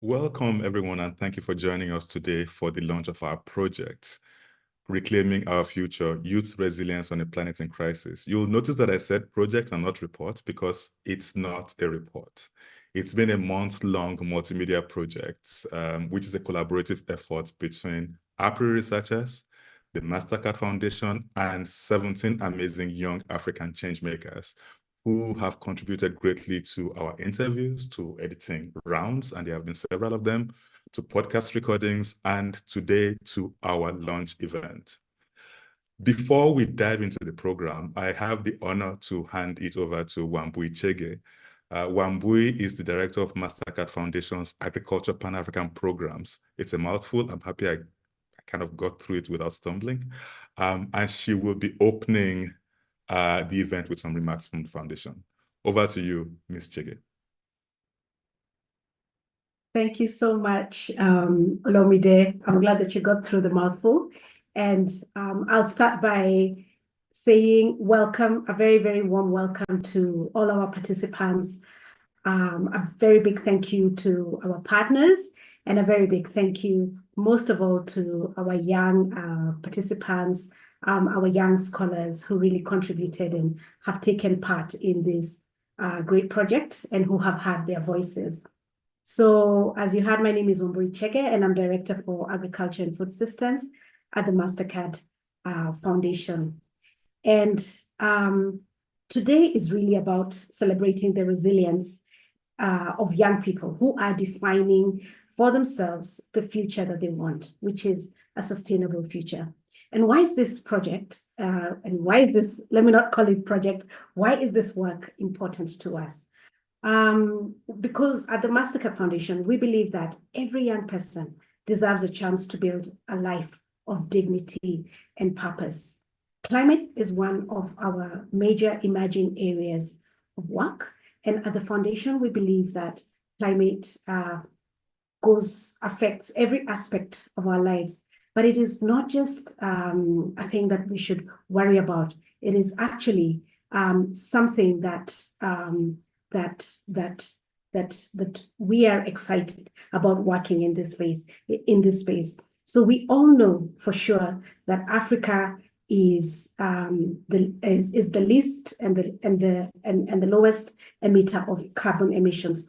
Welcome, everyone, and thank you for joining us today for the launch of our project, Reclaiming Our Future, Youth Resilience on a Planet in Crisis. You'll notice that I said project and not report because it's not a report. It's been a month-long multimedia project, which is a collaborative effort between APRI researchers, the Mastercard Foundation, and 17 amazing young African changemakers who have contributed greatly to our interviews, to editing rounds, and there have been several of them, to podcast recordings, and today to our launch event. Before we dive into the program, I have the honor to hand it over to Wambui Chege. Wambui is the director of Mastercard Foundation's Agriculture Pan-African Programs. It's a mouthful. I'm happy I kind of got through it without stumbling. And she will be opening the event with some remarks from the foundation. Over to you, Ms. Chege. Thank you so much, Olomide. I'm glad that you got through the mouthful. And I'll start by saying welcome, a very, very warm welcome to all our participants. A very big thank you to our partners and a very big thank you, most of all, to our young participants, our young scholars who really contributed and have taken part in this great project and who have had their voices. So as you heard, my name is Wambui Chege and I'm Director for Agriculture and Food Systems at the Mastercard Foundation. And today is really about celebrating the resilience of young people who are defining for themselves the future that they want, which is a sustainable future. And why is this project, and why is this, let me not call it project, why is this work important to us? Because at the Mastercard Foundation, we believe that every young person deserves a chance to build a life of dignity and purpose. Climate is one of our major emerging areas of work. And at the foundation, we believe that climate affects every aspect of our lives. But it is not just a thing that we should worry about. It is actually something that we are excited about working in this space. So we all know for sure that Africa is the least and the lowest emitter of carbon emissions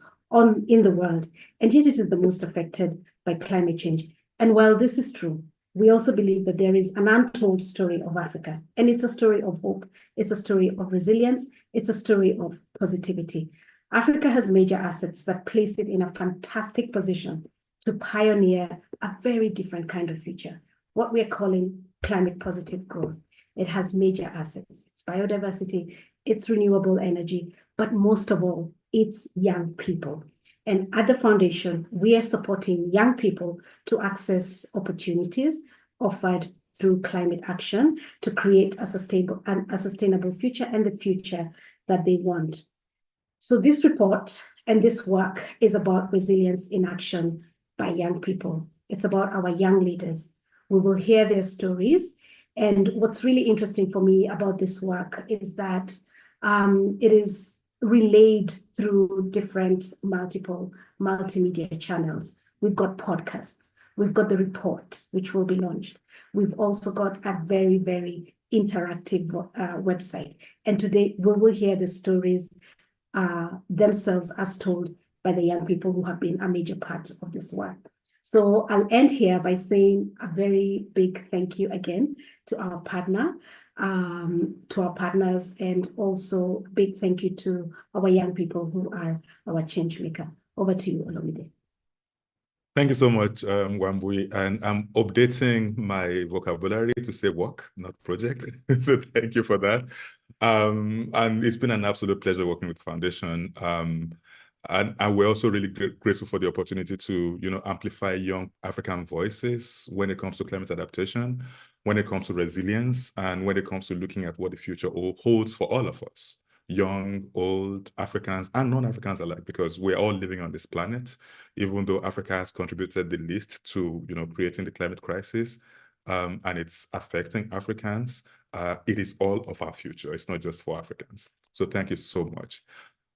in the world, and yet it is the most affected by climate change. And while this is true, we also believe that there is an untold story of Africa, and it's a story of hope, it's a story of resilience, it's a story of positivity. Africa has major assets that place it in a fantastic position to pioneer a very different kind of future, what we are calling climate positive growth. It has major assets, it's biodiversity, it's renewable energy, but most of all, it's young people. And at the foundation, we are supporting young people to access opportunities offered through climate action to create a sustainable future and the future that they want. So this report and this work is about resilience in action by young people. It's about our young leaders. We will hear their stories. And what's really interesting for me about this work is that it is relayed through different multimedia channels. We've got podcasts, we've got the report, which will be launched. We've also got a very, very interactive website. And today we will hear the stories themselves as told by the young people who have been a major part of this work. So I'll end here by saying a very big thank you again to our partners, and also big thank you to our young people who are our change maker. Over to you, Olomide. Thank you so much, Wambui. And I'm updating my vocabulary to say work, not project. So thank you for that. And it's been an absolute pleasure working with the Foundation. And we're also really grateful for the opportunity to, amplify young African voices when it comes to climate adaptation, when it comes to resilience, and when it comes to looking at what the future holds for all of us, young, old, Africans, and non-Africans alike, because we're all living on this planet, even though Africa has contributed the least to, creating the climate crisis, and it's affecting Africans. It is all of our future. It's not just for Africans. So thank you so much.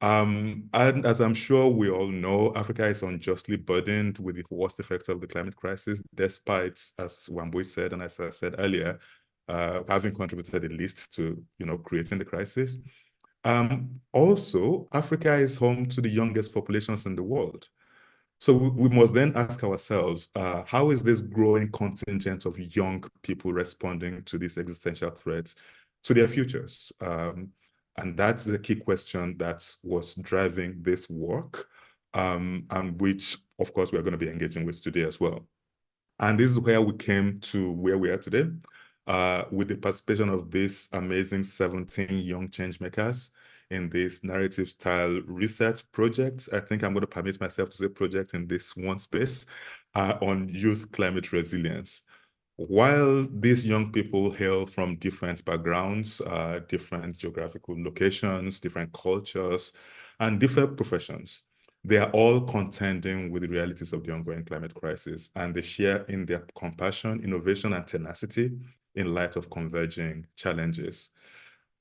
And as I'm sure we all know, Africa is unjustly burdened with the worst effects of the climate crisis, despite, as Wambui said, and as I said earlier, having contributed the least to, creating the crisis. Also, Africa is home to the youngest populations in the world. So we must then ask ourselves, how is this growing contingent of young people responding to these existential threats to their futures? And that's the key question that was driving this work, and which, of course, we're going to be engaging with today as well. And this is where we came to where we are today, with the participation of these amazing 17 young change makers in this narrative style research project. I think I'm going to permit myself to say project in this one space, on youth climate resilience. While these young people hail from different backgrounds, different geographical locations, different cultures, and different professions, they are all contending with the realities of the ongoing climate crisis, and they share in their compassion, innovation, and tenacity in light of converging challenges.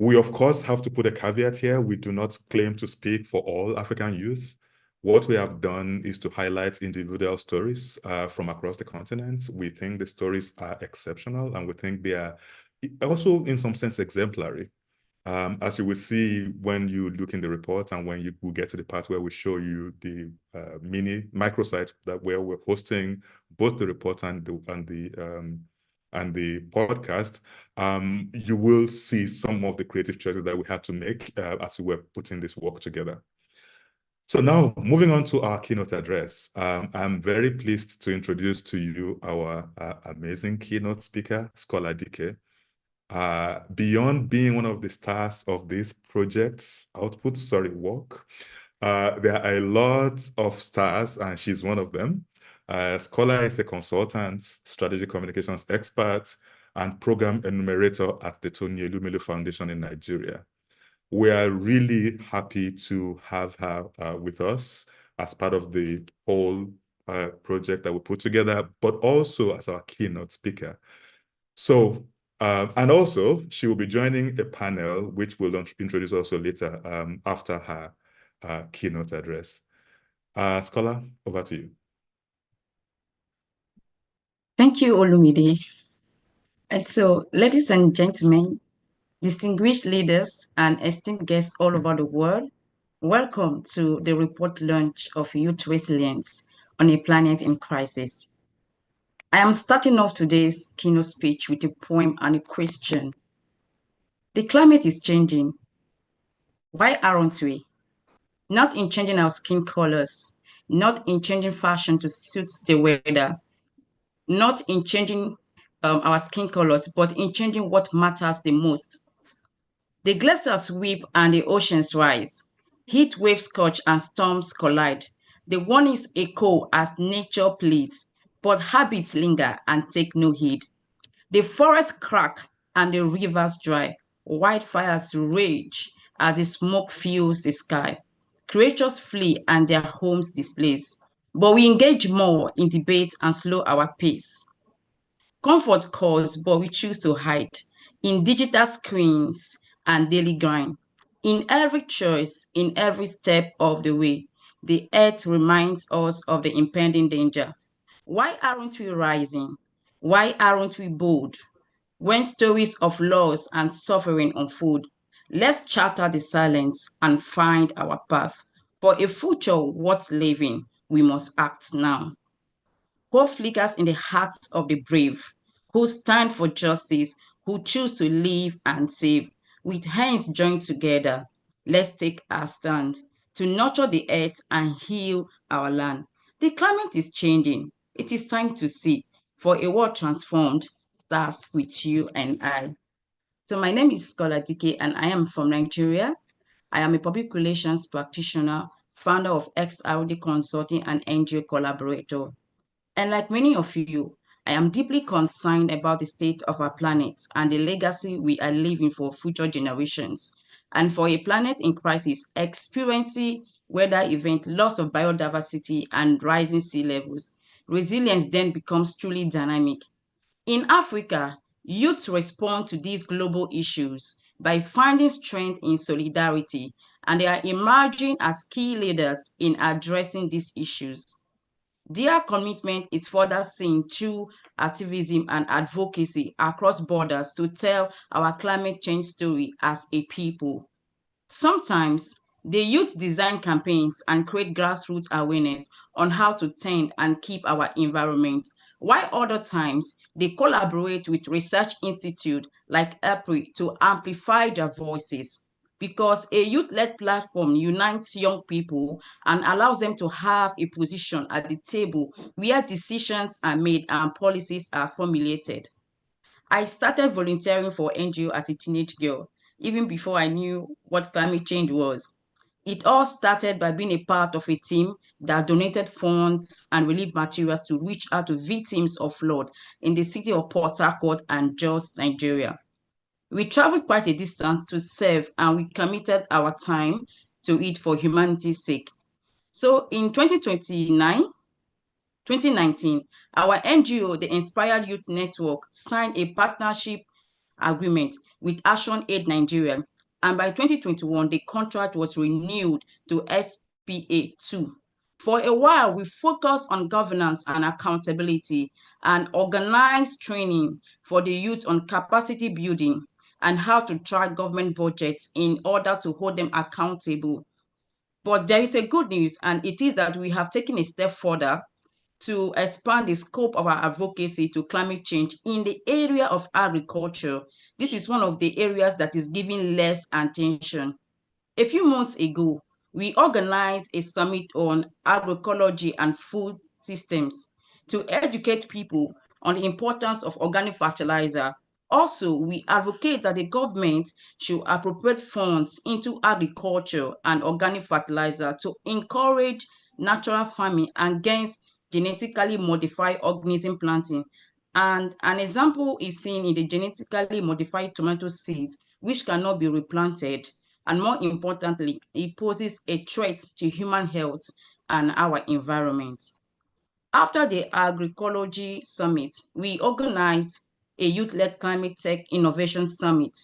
We, of course, have to put a caveat here. We do not claim to speak for all African youth. What we have done is to highlight individual stories from across the continent. We think the stories are exceptional, and we think they are also, in some sense, exemplary. As you will see when you look in the report and when you will get to the part where we show you the mini microsite where we're hosting both the report and the podcast, you will see some of the creative choices that we had to make as we were putting this work together. So now, moving on to our keynote address, I'm very pleased to introduce to you our amazing keynote speaker, Scholar Dike. Beyond being one of the stars of this project's work, there are a lot of stars, and she's one of them. Scholar is a consultant, strategic communications expert, and program enumerator at the Tony Elumelu Foundation in Nigeria. We are really happy to have her with us as part of the whole project that we put together, but also as our keynote speaker. So, and also, she will be joining a panel, which we'll introduce also later after her keynote address. Scholar, over to you. Thank you, Olumide. And so, ladies and gentlemen, distinguished leaders and esteemed guests all over the world, welcome to the report launch of Youth Resilience on a Planet in Crisis. I am starting off today's keynote speech with a poem and a question. The climate is changing. Why aren't we? Not in changing our skin colors, not in changing fashion to suit the weather, not in changing our skin colors, but in changing what matters the most. The glaciers weep and the oceans rise. Heat waves scorch and storms collide. The warnings echo as nature pleads, but habits linger and take no heed. The forests crack and the rivers dry. Wildfires rage as the smoke fills the sky. Creatures flee and their homes displaced. But we engage more in debate and slow our pace. Comfort calls, but we choose to hide in digital screens and daily grind. In every choice, in every step of the way, the earth reminds us of the impending danger. Why aren't we rising? Why aren't we bold? When stories of loss and suffering unfold, let's charter the silence and find our path. For a future worth living, we must act now. Hope flickers in the hearts of the brave, who stand for justice, who choose to live and save. With hands joined together, let's take our stand to nurture the earth and heal our land. The climate is changing. It is time to see, for a world transformed starts with you and I. So my name is Scholar Dike, and I am from Nigeria. I am a public relations practitioner, founder of XRD Consulting and NGO collaborator. And like many of you, I am deeply concerned about the state of our planet and the legacy we are leaving for future generations. And for a planet in crisis, experiencing weather event, loss of biodiversity, and rising sea levels, resilience then becomes truly dynamic. In Africa, youth respond to these global issues by finding strength in solidarity and they are emerging as key leaders in addressing these issues. Their commitment is further seen through activism and advocacy across borders to tell our climate change story as a people. Sometimes the youth design campaigns and create grassroots awareness on how to tend and keep our environment, while other times they collaborate with research institutes like APRI to amplify their voices. Because a youth-led platform unites young people and allows them to have a position at the table where decisions are made and policies are formulated. I started volunteering for NGO as a teenage girl, even before I knew what climate change was. It all started by being a part of a team that donated funds and relief materials to reach out to victims of flood in the city of Port Harcourt and Jos, Nigeria. We traveled quite a distance to serve, and we committed our time to it for humanity's sake. So in 2019, our NGO, the Inspired Youth Network, signed a partnership agreement with Action Aid Nigeria, and by 2021, the contract was renewed to SPA2. For a while, we focused on governance and accountability and organized training for the youth on capacity building and how to track government budgets in order to hold them accountable. But there is a good news, and it is that we have taken a step further to expand the scope of our advocacy to climate change in the area of agriculture. This is one of the areas that is given less attention. A few months ago, we organized a summit on agroecology and food systems to educate people on the importance of organic fertilizer. Also, we advocate that the government should appropriate funds into agriculture and organic fertilizer to encourage natural farming against genetically modified organism planting. And an example is seen in the genetically modified tomato seeds, which cannot be replanted. And more importantly, it poses a threat to human health and our environment. After the Agroecology Summit, we organized a youth-led climate tech innovation summit.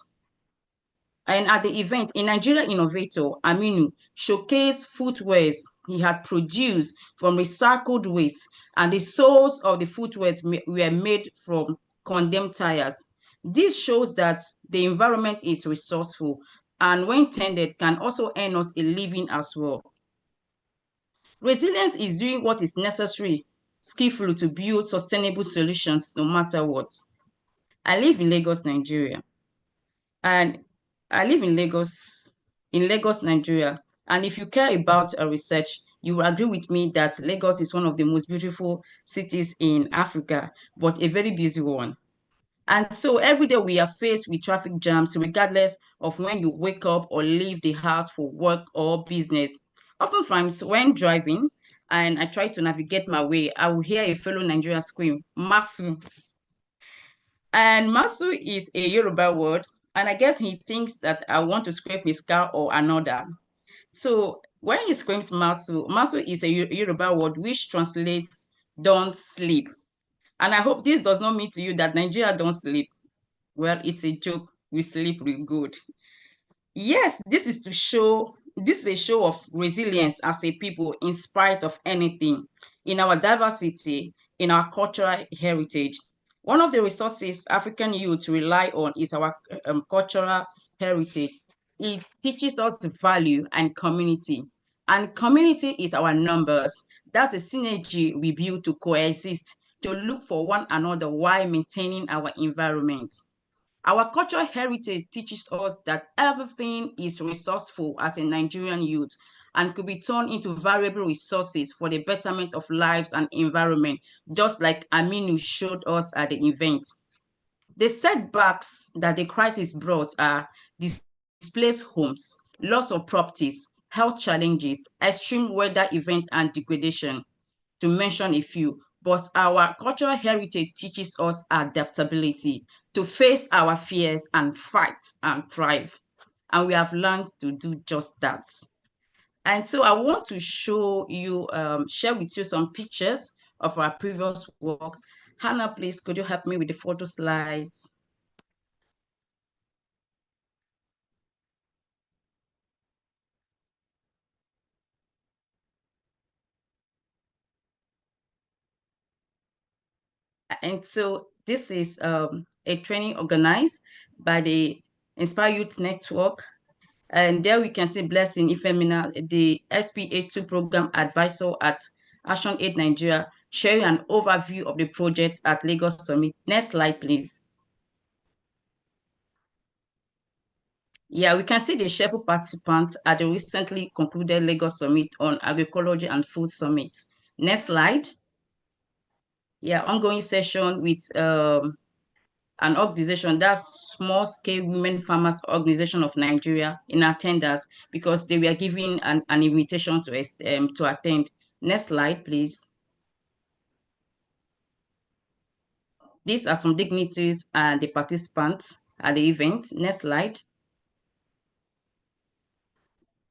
And at the event, a Nigerian innovator, Aminu, showcased footwears he had produced from recycled waste, and the soles of the footwears were made from condemned tires. This shows that the environment is resourceful and when tended can also earn us a living as well. Resilience is doing what is necessary skillfully to build sustainable solutions no matter what. I live in Lagos, Nigeria, and I live in Lagos, Nigeria. And if you care about research, you will agree with me that Lagos is one of the most beautiful cities in Africa, but a very busy one. And so every day we are faced with traffic jams, regardless of when you wake up or leave the house for work or business. Oftentimes, when driving and I try to navigate my way, I will hear a fellow Nigerian scream, Masu. And Masu is a Yoruba word, and I guess he thinks that I want to scrape his car or another. So when he screams Masu, Masu is a Yoruba word which translates don't sleep. And I hope this does not mean to you that Nigeria don't sleep. Well, it's a joke. We sleep real good. Yes, this is a show of resilience as a people in spite of anything, in our diversity, in our cultural heritage. One of the resources African youth rely on is our cultural heritage. It teaches us value and community. And community is our numbers. That's the synergy we build to coexist, to look for one another while maintaining our environment. Our cultural heritage teaches us that everything is resourceful as a Nigerian youth and could be turned into valuable resources for the betterment of lives and environment, just like Aminu showed us at the event. The setbacks that the crisis brought are displaced homes, loss of properties, health challenges, extreme weather event, and degradation, to mention a few. But our cultural heritage teaches us adaptability, to face our fears and fight and thrive. And we have learned to do just that. And so I want to show you, share with you some pictures of our previous work. Hannah, please, could you help me with the photo slides? and so this is a training organized by the Inspire Youth Network. And there we can see Blessing Ifemina, the SPA2 program advisor at Action Aid Nigeria, sharing an overview of the project at Lagos Summit. Next slide, please. Yeah, we can see the SHEPU participants at the recently concluded Lagos Summit on Agroecology and Food Summit. Next slide. Yeah, ongoing session with an organization, that's Small Scale Women Farmers Organization of Nigeria, in attendance because they were given an invitation to attend. Next slide, please. These are some dignitaries and the participants at the event. Next slide.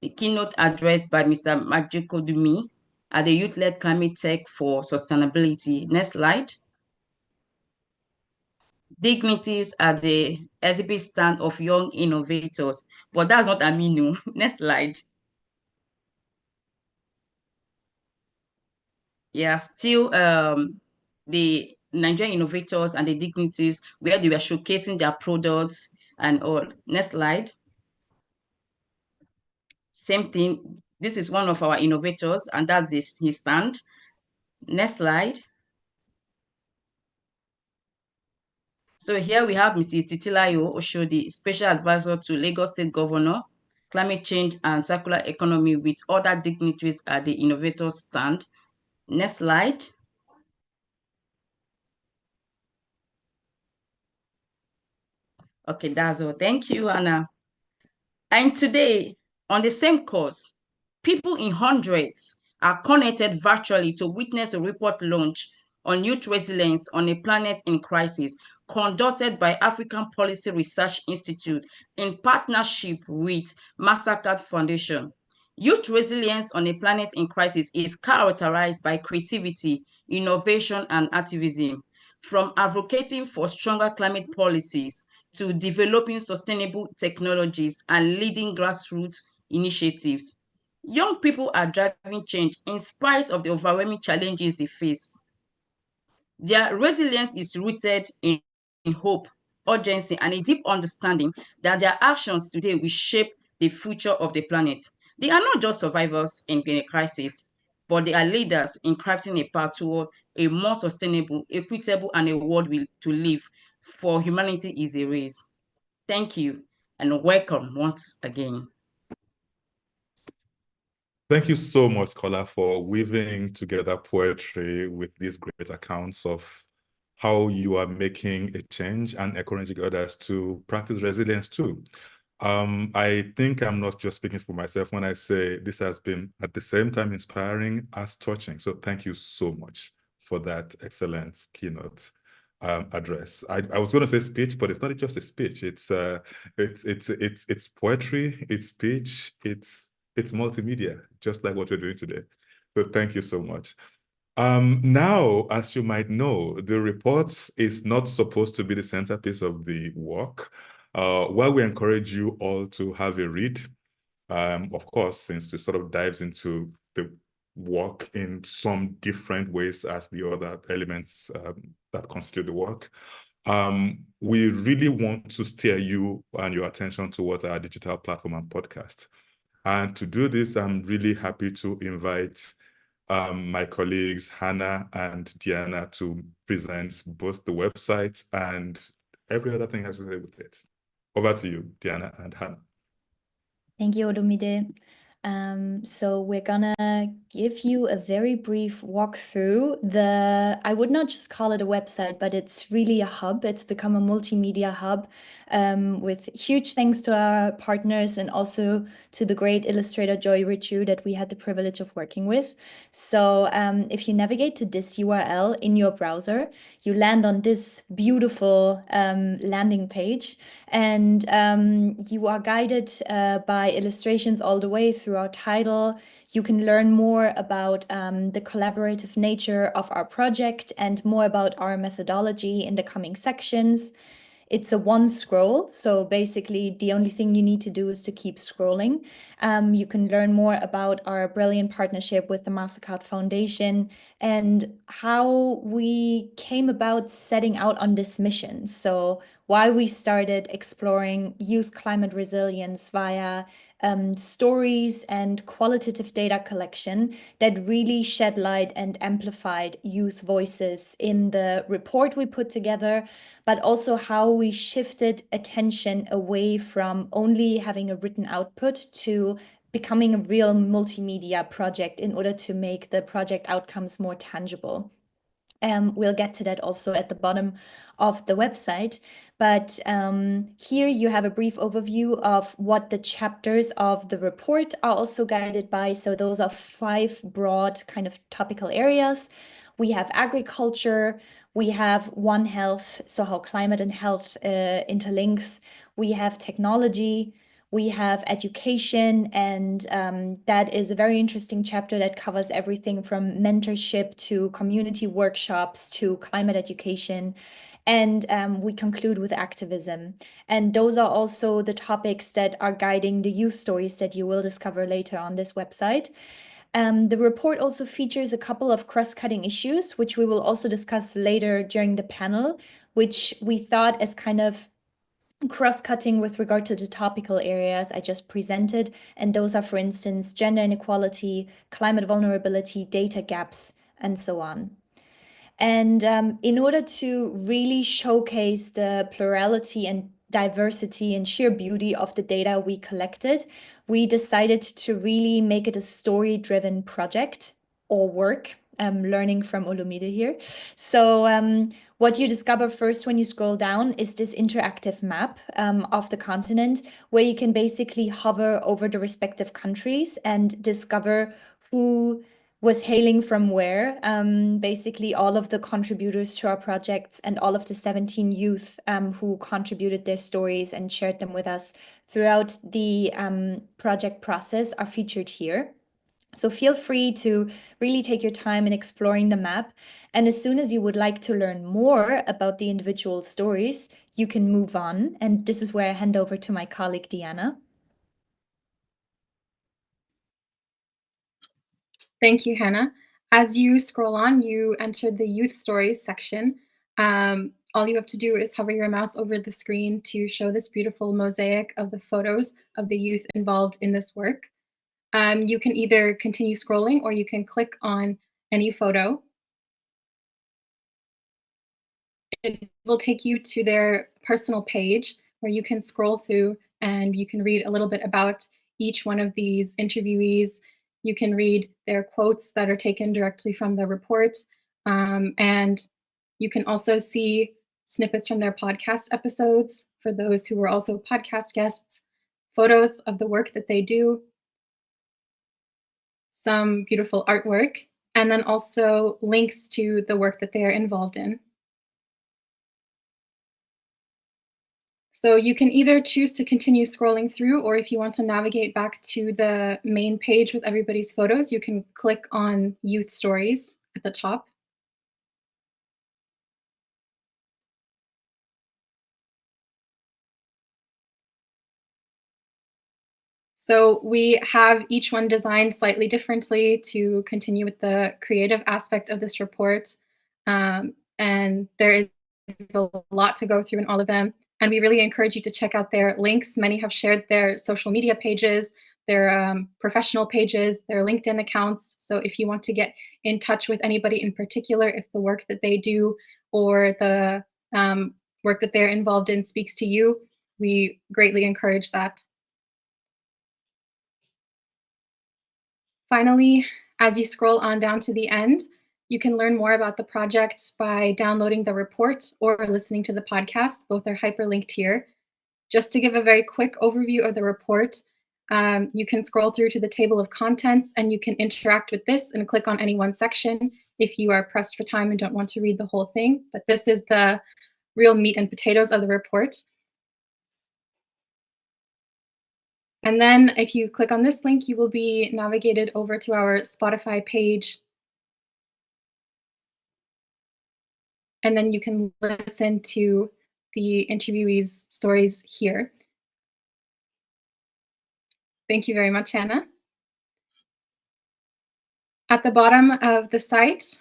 The keynote address by Mr. Majikodumi at the Youth-Led Climate Tech for Sustainability. Next slide. Dignitaries at the exhibit stand of young innovators, but that's not Aminu. Next slide. Yeah, still the Nigerian innovators and the dignitaries where they were showcasing their products and all. Next slide. Same thing. This is one of our innovators, and that's his stand. Next slide. So here we have Mrs. Titilayo Oshodi, Special Advisor to Lagos State Governor, Climate Change and Circular Economy, with other dignitaries at the innovator stand. Next slide. Okay, that's all. Thank you, Anna. And today, on the same course, people in hundreds are connected virtually to witness a report launch on youth resilience on a planet in crisis, conducted by African Policy Research Institute in partnership with Mastercard Foundation. Youth resilience on a planet in crisis is characterized by creativity, innovation, and activism. From advocating for stronger climate policies to developing sustainable technologies and leading grassroots initiatives. Young people are driving change in spite of the overwhelming challenges they face. Their resilience is rooted in hope, urgency, and a deep understanding that their actions today will shape the future of the planet. They are not just survivors in a crisis, but they are leaders in crafting a path toward a more sustainable, equitable, and a world to live for humanity is a race. Thank you and welcome once again. Thank you so much, Kola, for weaving together poetry with these great accounts of how you are making a change and encouraging others to practice resilience too. I think I'm not just speaking for myself when I say this has been at the same time inspiring as touching. So thank you so much for that excellent keynote address. I was going to say speech, but it's not just a speech. It's poetry, it's speech, it's multimedia, just like what we're doing today. So thank you so much. Now, as you might know, the report is not supposed to be the centerpiece of the work. While we encourage you all to have a read, of course, since it sort of dives into the work in some different ways as the other elements that constitute the work, we really want to steer you and your attention towards our digital platform and podcast. And to do this, I'm really happy to invite my colleagues, Hannah and Diana, to present both the website and every other thing associated with it. Over to you, Diana and Hannah. Thank you, Olumide. So we're gonna give you a very brief walkthrough. I would not just call it a website, but it's really a hub. It's become a multimedia hub with huge thanks to our partners and also to the great illustrator Joy Richu that we had the privilege of working with. So if you navigate to this URL in your browser, you land on this beautiful landing page, and you are guided by illustrations all the way through our title. You can learn more about the collaborative nature of our project and more about our methodology in the coming sections. It's a one scroll. So basically the only thing you need to do is to keep scrolling. You can learn more about our brilliant partnership with the MasterCard Foundation and how we came about setting out on this mission. So why we started exploring youth climate resilience via stories and qualitative data collection that really shed light and amplified youth voices in the report we put together, but also how we shifted attention away from only having a written output to becoming a real multimedia project in order to make the project outcomes more tangible. We'll get to that also at the bottom of the website. But here you have a brief overview of what the chapters of the report are also guided by. So those are 5 broad kind of topical areas. We have agriculture, we have One Health, so how climate and health interlinks. We have technology, we have education, and that is a very interesting chapter that covers everything from mentorship to community workshops to climate education. And we conclude with activism. And those are also the topics that are guiding the youth stories that you will discover later on this website. The report also features a couple of cross-cutting issues, which we will also discuss later during the panel, which we thought as kind of cross-cutting with regard to the topical areas I just presented. And those are, for instance, gender inequality, climate vulnerability, data gaps, and so on. And in order to really showcase the plurality and diversity and sheer beauty of the data we collected, we decided to really make it a story-driven project or work. I'm learning from Olumide here. So what you discover first when you scroll down is this interactive map of the continent, where you can basically hover over the respective countries and discover who was hailing from where. Basically all of the contributors to our projects and all of the 17 youth who contributed their stories and shared them with us throughout the project process are featured here. So feel free to really take your time in exploring the map. And as soon as you would like to learn more about the individual stories, you can move on. And this is where I hand over to my colleague, Diana. Thank you, Hannah. As you scroll on, you enter the youth stories section. All you have to do is hover your mouse over the screen to show this beautiful mosaic of the photos of the youth involved in this work. You can either continue scrolling or you can click on any photo. It will take you to their personal page where you can scroll through and you can read a little bit about each one of these interviewees. You can read their quotes that are taken directly from the report. And you can also see snippets from their podcast episodes for those who were also podcast guests, photos of the work that they do, some beautiful artwork, and then also links to the work that they are involved in. So you can either choose to continue scrolling through, or if you want to navigate back to the main page with everybody's photos, you can click on Youth Stories at the top. So we have each one designed slightly differently to continue with the creative aspect of this report. And there is a lot to go through in all of them. And we really encourage you to check out their links. Many have shared their social media pages, their professional pages, their LinkedIn accounts. So if you want to get in touch with anybody in particular, if the work that they do or the work that they're involved in speaks to you, we greatly encourage that. Finally, as you scroll on down to the end, you can learn more about the project by downloading the report or listening to the podcast. Both are hyperlinked here. Just to give a very quick overview of the report, you can scroll through to the table of contents and you can interact with this and click on any one section if you are pressed for time and don't want to read the whole thing. But this is the real meat and potatoes of the report. And then if you click on this link, you will be navigated over to our Spotify page. And then you can listen to the interviewees' stories here. Thank you very much, Hannah. At the bottom of the site,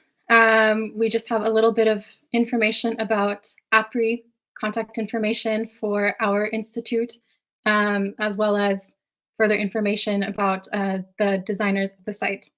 we just have a little bit of information about APRI, contact information for our institute, as well as further information about the designers of the site.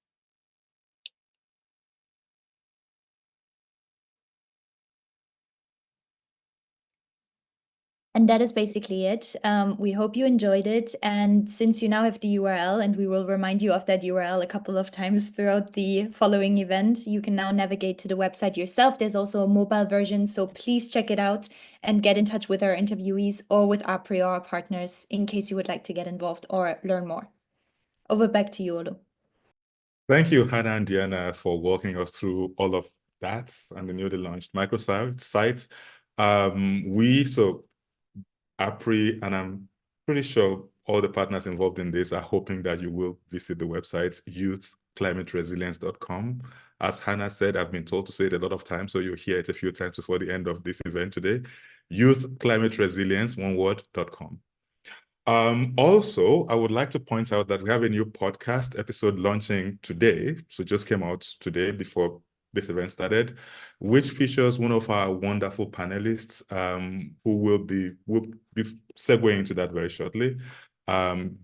And that is basically it. We hope you enjoyed it. And since you now have the URL, and we will remind you of that URL a couple of times throughout the following event, you can now navigate to the website yourself. There's also a mobile version, so please check it out and get in touch with our interviewees or with APRI or our partners in case you would like to get involved or learn more. Over back to you, Olu. Thank you, Hannah and Diana, for walking us through all of that and the newly launched microsite. APRI, and I'm pretty sure all the partners involved in this are hoping that you will visit the website, youthclimateresilience.com. As Hannah said, I've been told to say it a lot of times, so you'll hear it a few times before the end of this event today, youthclimateresilience, one word.com. Also, I would like to point out that we have a new podcast episode launching today. So it just came out today before this event started, which features one of our wonderful panelists who will be segueing into that very shortly,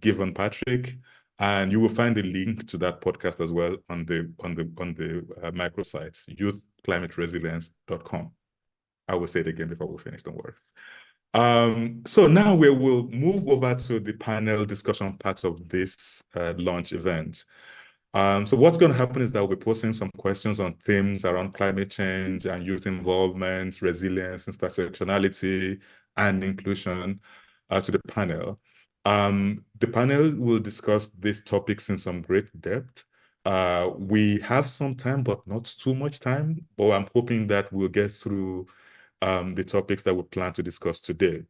Given Patrick. And you will find the link to that podcast as well on the microsite, youthclimateresilience.com. I will say it again before we finish, don't worry. So now we will move over to the panel discussion part of this launch event. So what's going to happen is that we'll be posting some questions on themes around climate change and youth involvement, resilience, intersectionality, and inclusion to the panel. The panel will discuss these topics in some great depth. We have some time, but not too much time, but I'm hoping that we'll get through the topics that we plan to discuss today.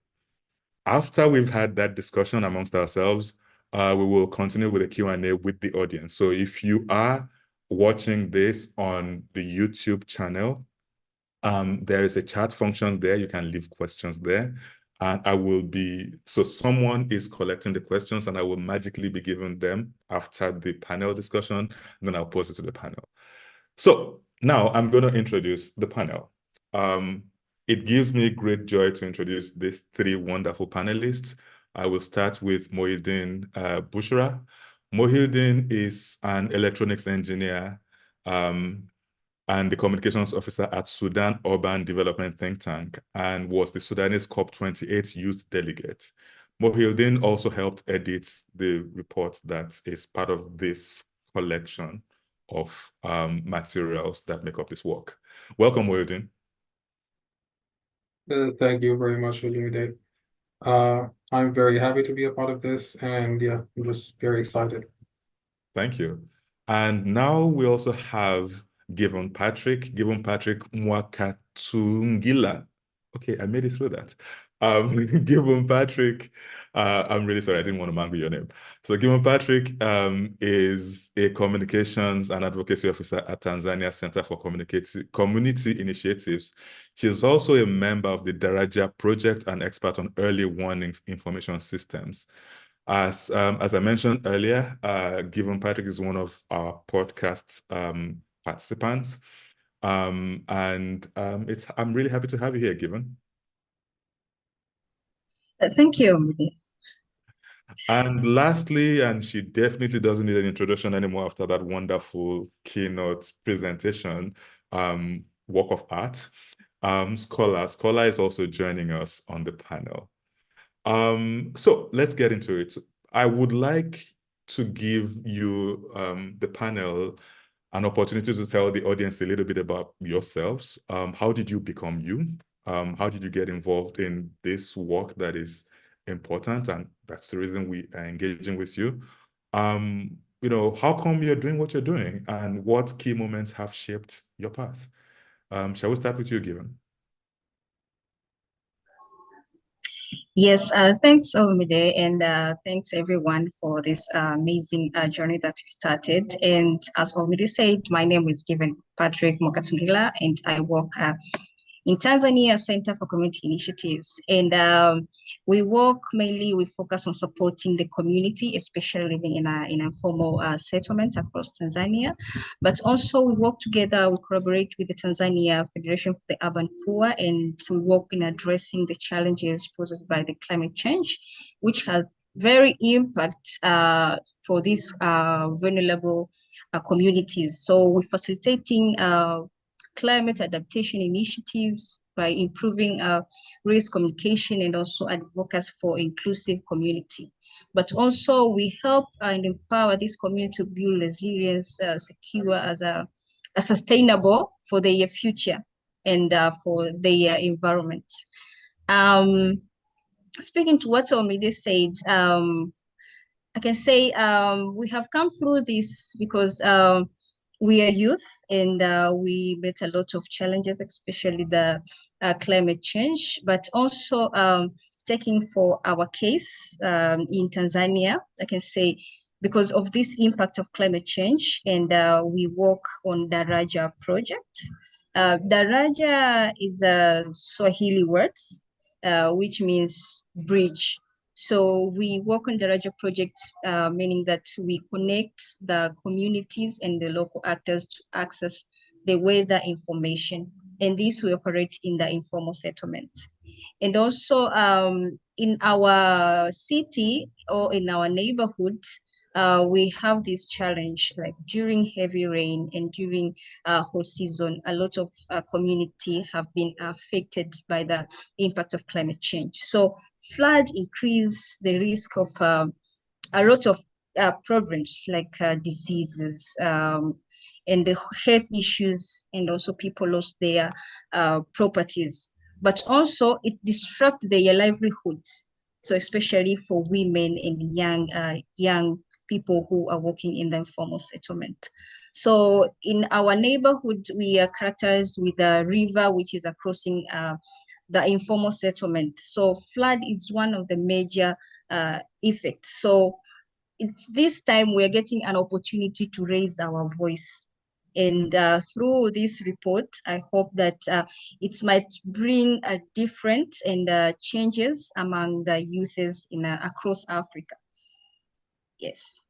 After we've had that discussion amongst ourselves, we will continue with a Q&A with the audience. So if you are watching this on the YouTube channel, there is a chat function there. You can leave questions there. And so someone is collecting the questions and I will magically be giving them after the panel discussion, and then I'll post it to the panel. So now I'm going to introduce the panel. It gives me great joy to introduce these three wonderful panelists. I will start with Mohildin Bushra. Mohildin is an electronics engineer and the communications officer at Sudan Urban Development Think Tank and was the Sudanese COP28 youth delegate. Mohildin also helped edit the report that is part of this collection of materials that make up this work. Welcome, Mohildin. Thank you very much, Elumelu. I'm very happy to be a part of this, and yeah, I'm just very excited. Thank you. And now we also have Given Patrick Mwakatungila. Okay, I made it through that. Given Patrick, I'm really sorry, I didn't want to mangle your name. So Given Patrick is a communications and advocacy officer at Tanzania Center for Community Initiatives. She's also a member of the Daraja project and expert on early warnings information systems. As I mentioned earlier, Given Patrick is one of our podcast participants. I'm really happy to have you here, Given. Thank you. And lastly, and she definitely doesn't need an introduction anymore after that wonderful keynote presentation, work of art, Scholar. Scholar is also joining us on the panel. So let's get into it. I would like to give you, the panel, an opportunity to tell the audience a little bit about yourselves. How did you become you? How did you get involved in this work that is important, and that's the reason we are engaging with you? How come you're doing what you're doing, and what key moments have shaped your path? Shall we start with you, Given? Yes, thanks, Olumide, and thanks everyone for this amazing journey that we started. And as Olumide said, my name is Given Patrick Mwakatungila, and I work in Tanzania Center for Community Initiatives. And we focus on supporting the community, especially living in informal settlements across Tanzania. But also we work together, we collaborate with the Tanzania Federation for the Urban Poor, and we work in addressing the challenges posed by the climate change, which has very impact for these vulnerable communities. So we're facilitating climate adaptation initiatives by improving risk communication and also advocacy for inclusive community. But also we help and empower this community to build resilience, secure as a sustainable for their future and for their environment. Speaking to what Omide said, I can say we have come through this because we are youth and we met a lot of challenges, especially the climate change, but also taking for our case in Tanzania, I can say because of this impact of climate change, and we work on Daraja project. Daraja is a Swahili word, which means bridge. So we work on the Daraja project, meaning that we connect the communities and the local actors to access the weather information. And this we operate in the informal settlement. And also in our city or in our neighborhood, we have this challenge, like during heavy rain and during hot season, a lot of community have been affected by the impact of climate change. So flood increase the risk of a lot of problems like diseases and the health issues, and also people lost their properties, but also it disrupts their livelihoods. So especially for women and young people who are working in the informal settlement. So in our neighborhood, we are characterized with a river which is crossing the informal settlement. So flood is one of the major effects. So it's this time we are getting an opportunity to raise our voice. And through this report, I hope that it might bring a difference and changes among the youths in across Africa. Yes.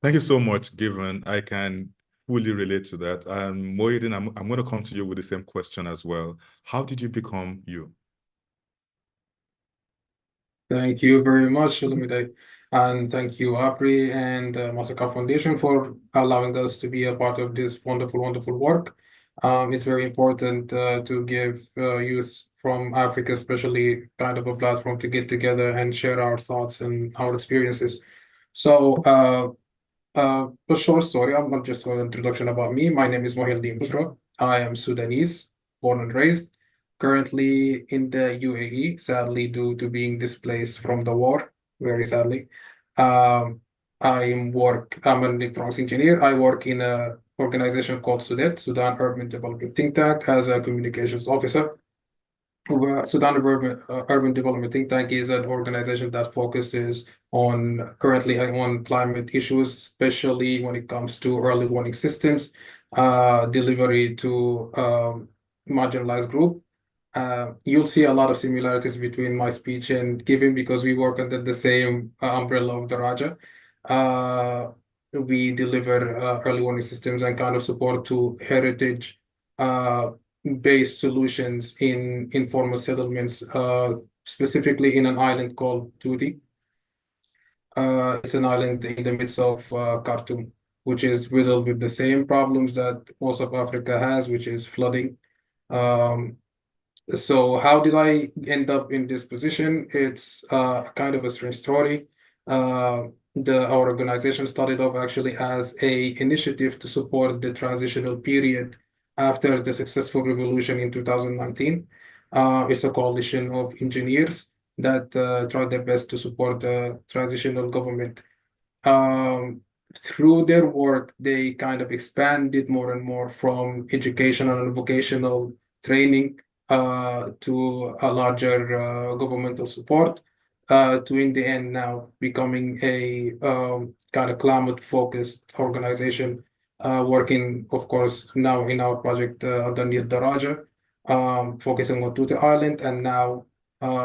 Thank you so much, Given. I can fully relate to that. Mohildin, I'm going to come to you with the same question as well. How did you become you? Thank you very much, Elumelu. And thank you, APRI and Masaka Foundation for allowing us to be a part of this wonderful, wonderful work. It's very important to give youth from Africa, especially, kind of a platform to get together and share our thoughts and our experiences. So a short story, I'm not just an introduction about me. My name is Mohildin Bushra. I am Sudanese, born and raised, currently in the UAE, sadly, due to being displaced from the war, very sadly. I'm an electronics engineer. I work in an organization called SUDTT, Sudan Urban Development Think Tank, as a communications officer. Sudan Urban Development Think Tank is an organization that focuses currently on climate issues, especially when it comes to early warning systems, delivery to marginalized group. You'll see a lot of similarities between my speech and Given because we work under the same umbrella of Daraja. We deliver early warning systems and kind of support to heritage based solutions in informal settlements, specifically in an island called Dike. It's an island in the midst of Khartoum, which is riddled with the same problems that most of Africa has, which is flooding. So how did I end up in this position? It's kind of a strange story. Our organization started off actually as an initiative to support the transitional period after the successful revolution in 2019. It's a coalition of engineers that tried their best to support the transitional government. Through their work, they kind of expanded more and more from educational and vocational training to a larger governmental support, to in the end now becoming a kind of climate-focused organization, working, of course, now in our project underneath Daraja. focusing on Tutu Island, and now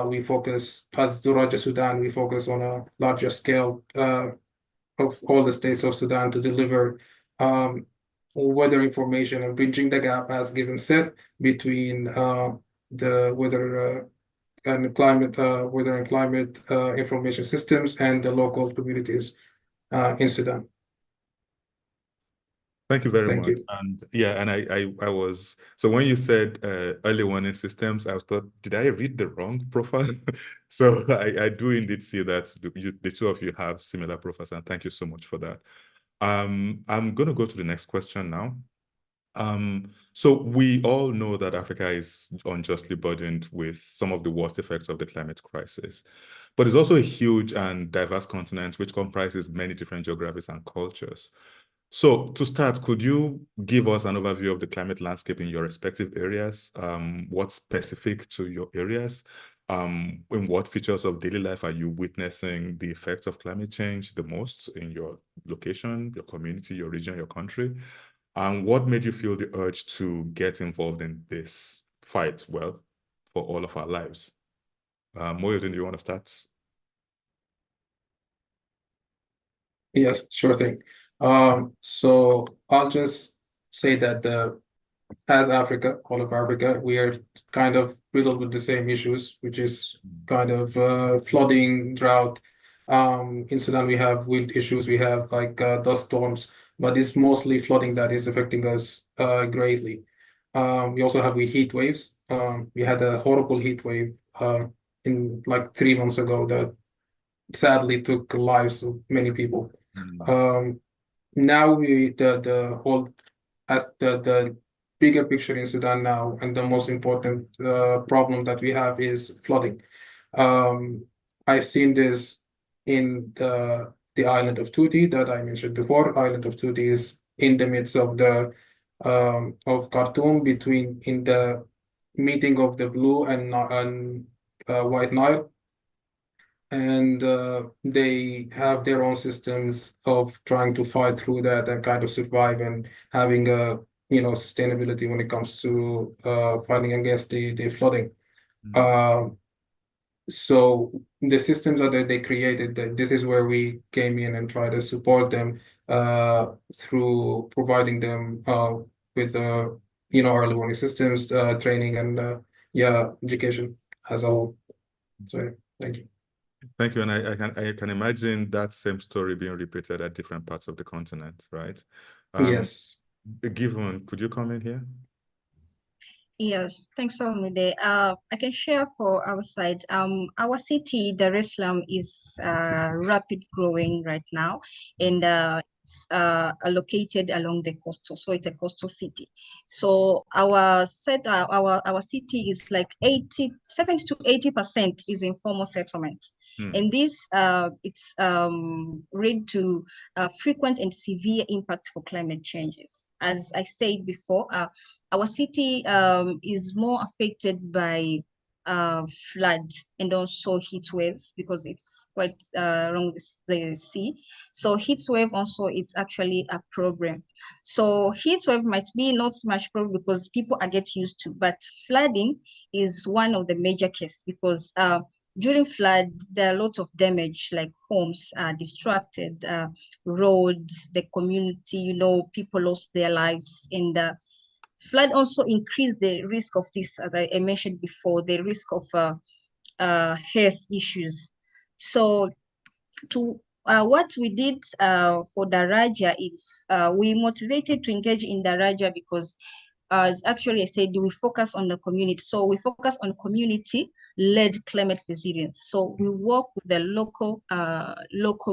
we focus, as Duraja Sudan, we focus on a larger scale of all the states of Sudan to deliver weather information and bridging the gap, as given said, between the weather and climate information systems and the local communities in Sudan. Thank you very Thank much. you. And yeah, and I was, so when you said early warning systems, I was thought, did I read the wrong profile? So I do indeed see that the two of you have similar profiles, and thank you so much for that. I'm going to go to the next question now. So we all know that Africa is unjustly burdened with some of the worst effects of the climate crisis, but it's also a huge and diverse continent which comprises many different geographies and cultures. So to start, could you give us an overview of the climate landscape in your respective areas? What's specific to your areas? In what features of daily life are you witnessing the effect of climate change the most in your location, your community, your region, your country? And what made you feel the urge to get involved in this fight, well, for all of our lives? Mohildin, do you want to start? Yes, sure thing. So I'll just say that as Africa, all of Africa, we are kind of riddled with the same issues, which is kind of flooding, drought. In Sudan, we have wind issues, we have like dust storms, but it's mostly flooding that is affecting us greatly. We also have heat waves. We had a horrible heat wave in like 3 months ago that sadly took lives of many people. Now the whole as the bigger picture in Sudan now, and the most important problem that we have is flooding. I've seen this in the island of Tuti that I mentioned before. Island of Tuti is in the midst of the of Khartoum, between in the meeting of the Blue and White Nile, and they have their own systems of trying to fight through that and kind of survive and having a sustainability when it comes to fighting against the flooding. So the systems that they created, this is where we came in and try to support them through providing them with early warning systems, training, and education as a whole. So thank you. Thank you, and I can imagine that same story being repeated at different parts of the continent, right? Yes. Given, could you come in here? Yes, thanks for me there. I can share for our side. Our city, Dar es Salaam, is rapid growing right now, and it's located along the coastal, so it's a coastal city. So our city is like 70 to 80% is informal settlement, and this it's led to frequent and severe impact for climate changes. As I said before, our city is more affected by flood and also heat waves because it's quite along the sea. So heat wave also is actually a problem. So heat wave might be not so much problem because people are get used to, but flooding is one of the major cases because during flood, there are a lot of damage, like homes are distracted, roads, the community, people lost their lives, and flood also increased the risk of this, as I mentioned before, the risk of health issues. So what we did for Daraja is we motivated to engage in Daraja because as actually I said, we focus on the community. So we focus on community-led climate resilience. So we work with the local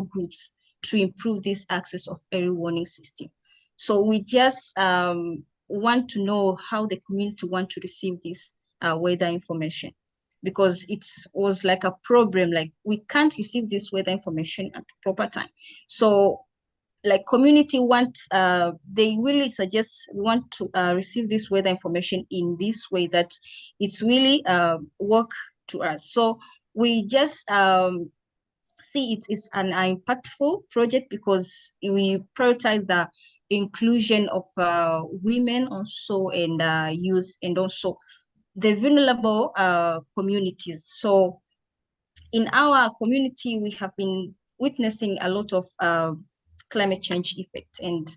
groups to improve this access of early warning system. So we just want to know how the community want to receive this weather information, because it was like a problem, like we can't receive this weather information at the proper time. So like community want, they really suggest we want to receive this weather information in this way that it's really work to us. So we just see it is an impactful project because we prioritize the inclusion of women also and youth, and also the vulnerable communities. So in our community, we have been witnessing a lot of climate change effect. And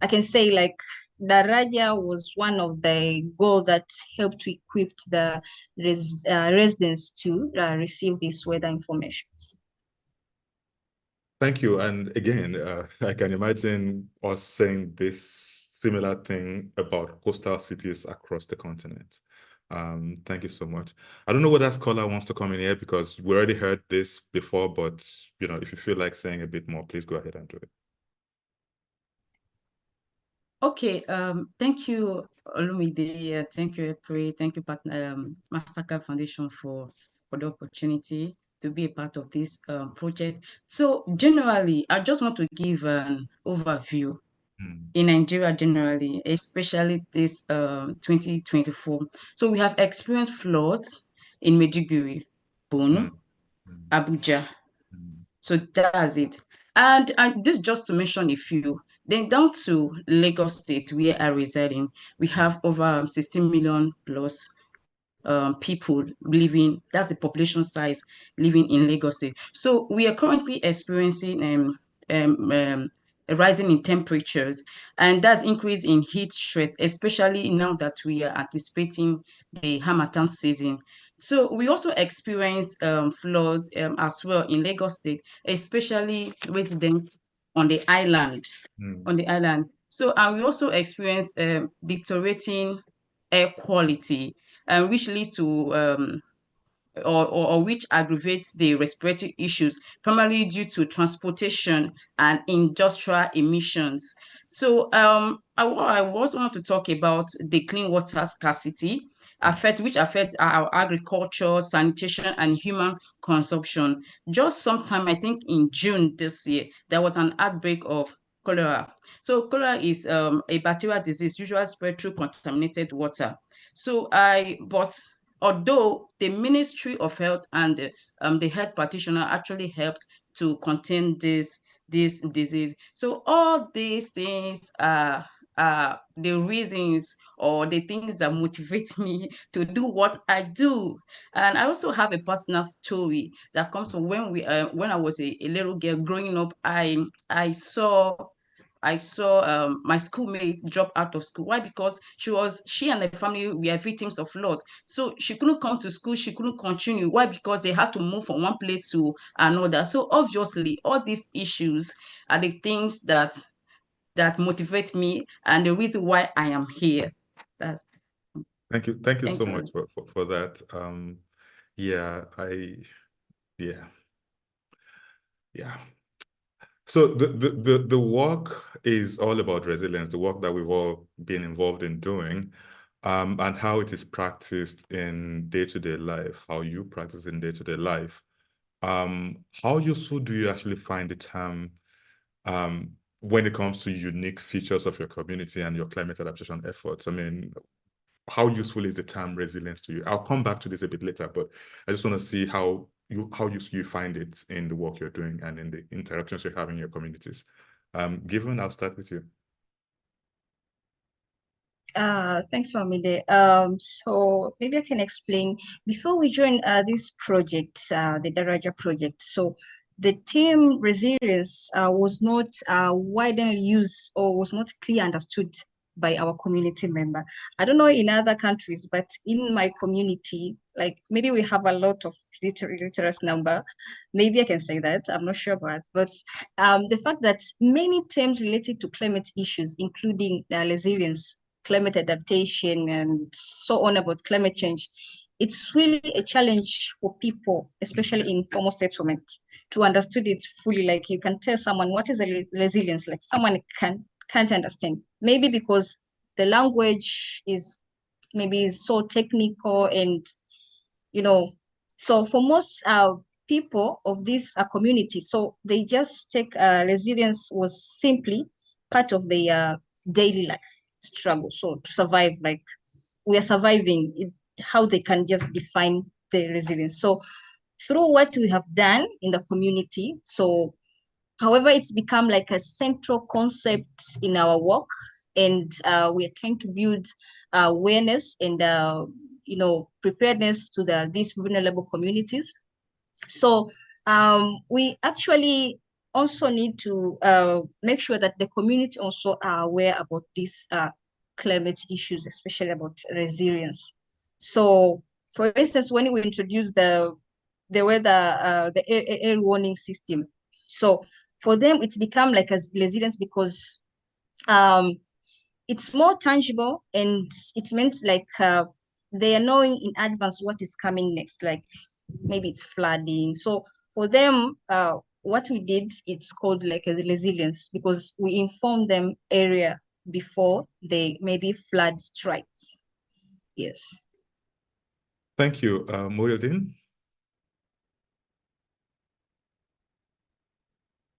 I can say like Daraja was one of the goals that helped to equip the residents to receive this weather information. Thank you. And again, I can imagine us saying this similar thing about coastal cities across the continent. Thank you so much. I don't know whether scholar wants to come in here because we already heard this before, but if you feel like saying a bit more, please go ahead and do it. Okay, thank you, Olumide. Thank you, APRI. Thank you, Mastercard Foundation for the opportunity to be a part of this project. So generally, I just want to give an overview in Nigeria generally, especially this 2024. So we have experienced floods in Maiduguri, Borno, Abuja. So that's it. And this just to mention a few. Then down to Lagos State, where I reside in, we have over 16 million plus people living, that's the population size living in Lagos State. So we are currently experiencing a rising in temperatures, and that's increase in heat stress, especially now that we are anticipating the Harmattan season. So we also experience floods as well in Lagos State, especially residents on the island. So we also experience deteriorating air quality, which leads to or which aggravates the respiratory issues, primarily due to transportation and industrial emissions. So I also want to talk about the clean water scarcity, which affects our agriculture, sanitation, and human consumption. Just sometime, I think in June this year, there was an outbreak of cholera. So cholera is a bacterial disease usually spread through contaminated water. But although the Ministry of Health and the health practitioner actually helped to contain this disease. So all these things are the reasons or the things that motivate me to do what I do. And I also have a personal story that comes from when I was a little girl growing up. I saw my schoolmate drop out of school. Why? Because she and her family were victims of flood. So she couldn't come to school, she couldn't continue. Why? Because they had to move from one place to another. So obviously, all these issues are the things that motivate me and the reason why I am here. Thank you so much for that. So the work is all about resilience, the work that we've all been involved in doing, and how it is practiced in day-to-day life, how you practice in day-to-day life. How useful do you actually find the term when it comes to unique features of your community and your climate adaptation efforts? I mean, how useful is the term resilience to you? I'll come back to this a bit later, but I just want to see how you find it in the work you're doing and in the interactions you're having in your communities. Given, I'll start with you. Thanks, Famide. So maybe I can explain. Before we joined this project, the Daraja project, so the term resilience was not widely used or was not clearly understood by our community member. I don't know in other countries, but in my community, like maybe we have a lot of literacy number. Maybe I can say that, I'm not sure about, but the fact that many terms related to climate issues, including resilience, climate adaptation, and so on about climate change, it's really a challenge for people, especially in formal settlement, to understand it fully. Like you can tell someone what is a resilience, like someone can't understand. Maybe because the language is maybe so technical and, so for most people of this community, so they just take resilience was simply part of their daily life struggle. So to survive, like we are surviving, how they can just define the resilience. So through what we have done in the community, so however, it's become like a central concept in our work, and we are trying to build awareness and preparedness to these vulnerable communities. So we actually also need to make sure that the community also are aware about these climate issues, especially about resilience. So, for instance, when we introduce the weather, the air warning system, so for them it's become like a resilience because it's more tangible, and it meant like they are knowing in advance what is coming next, like maybe it's flooding. So for them, what we did, it's called like a resilience because we inform them area before they maybe flood strikes. Yes. Thank you, Mohildin.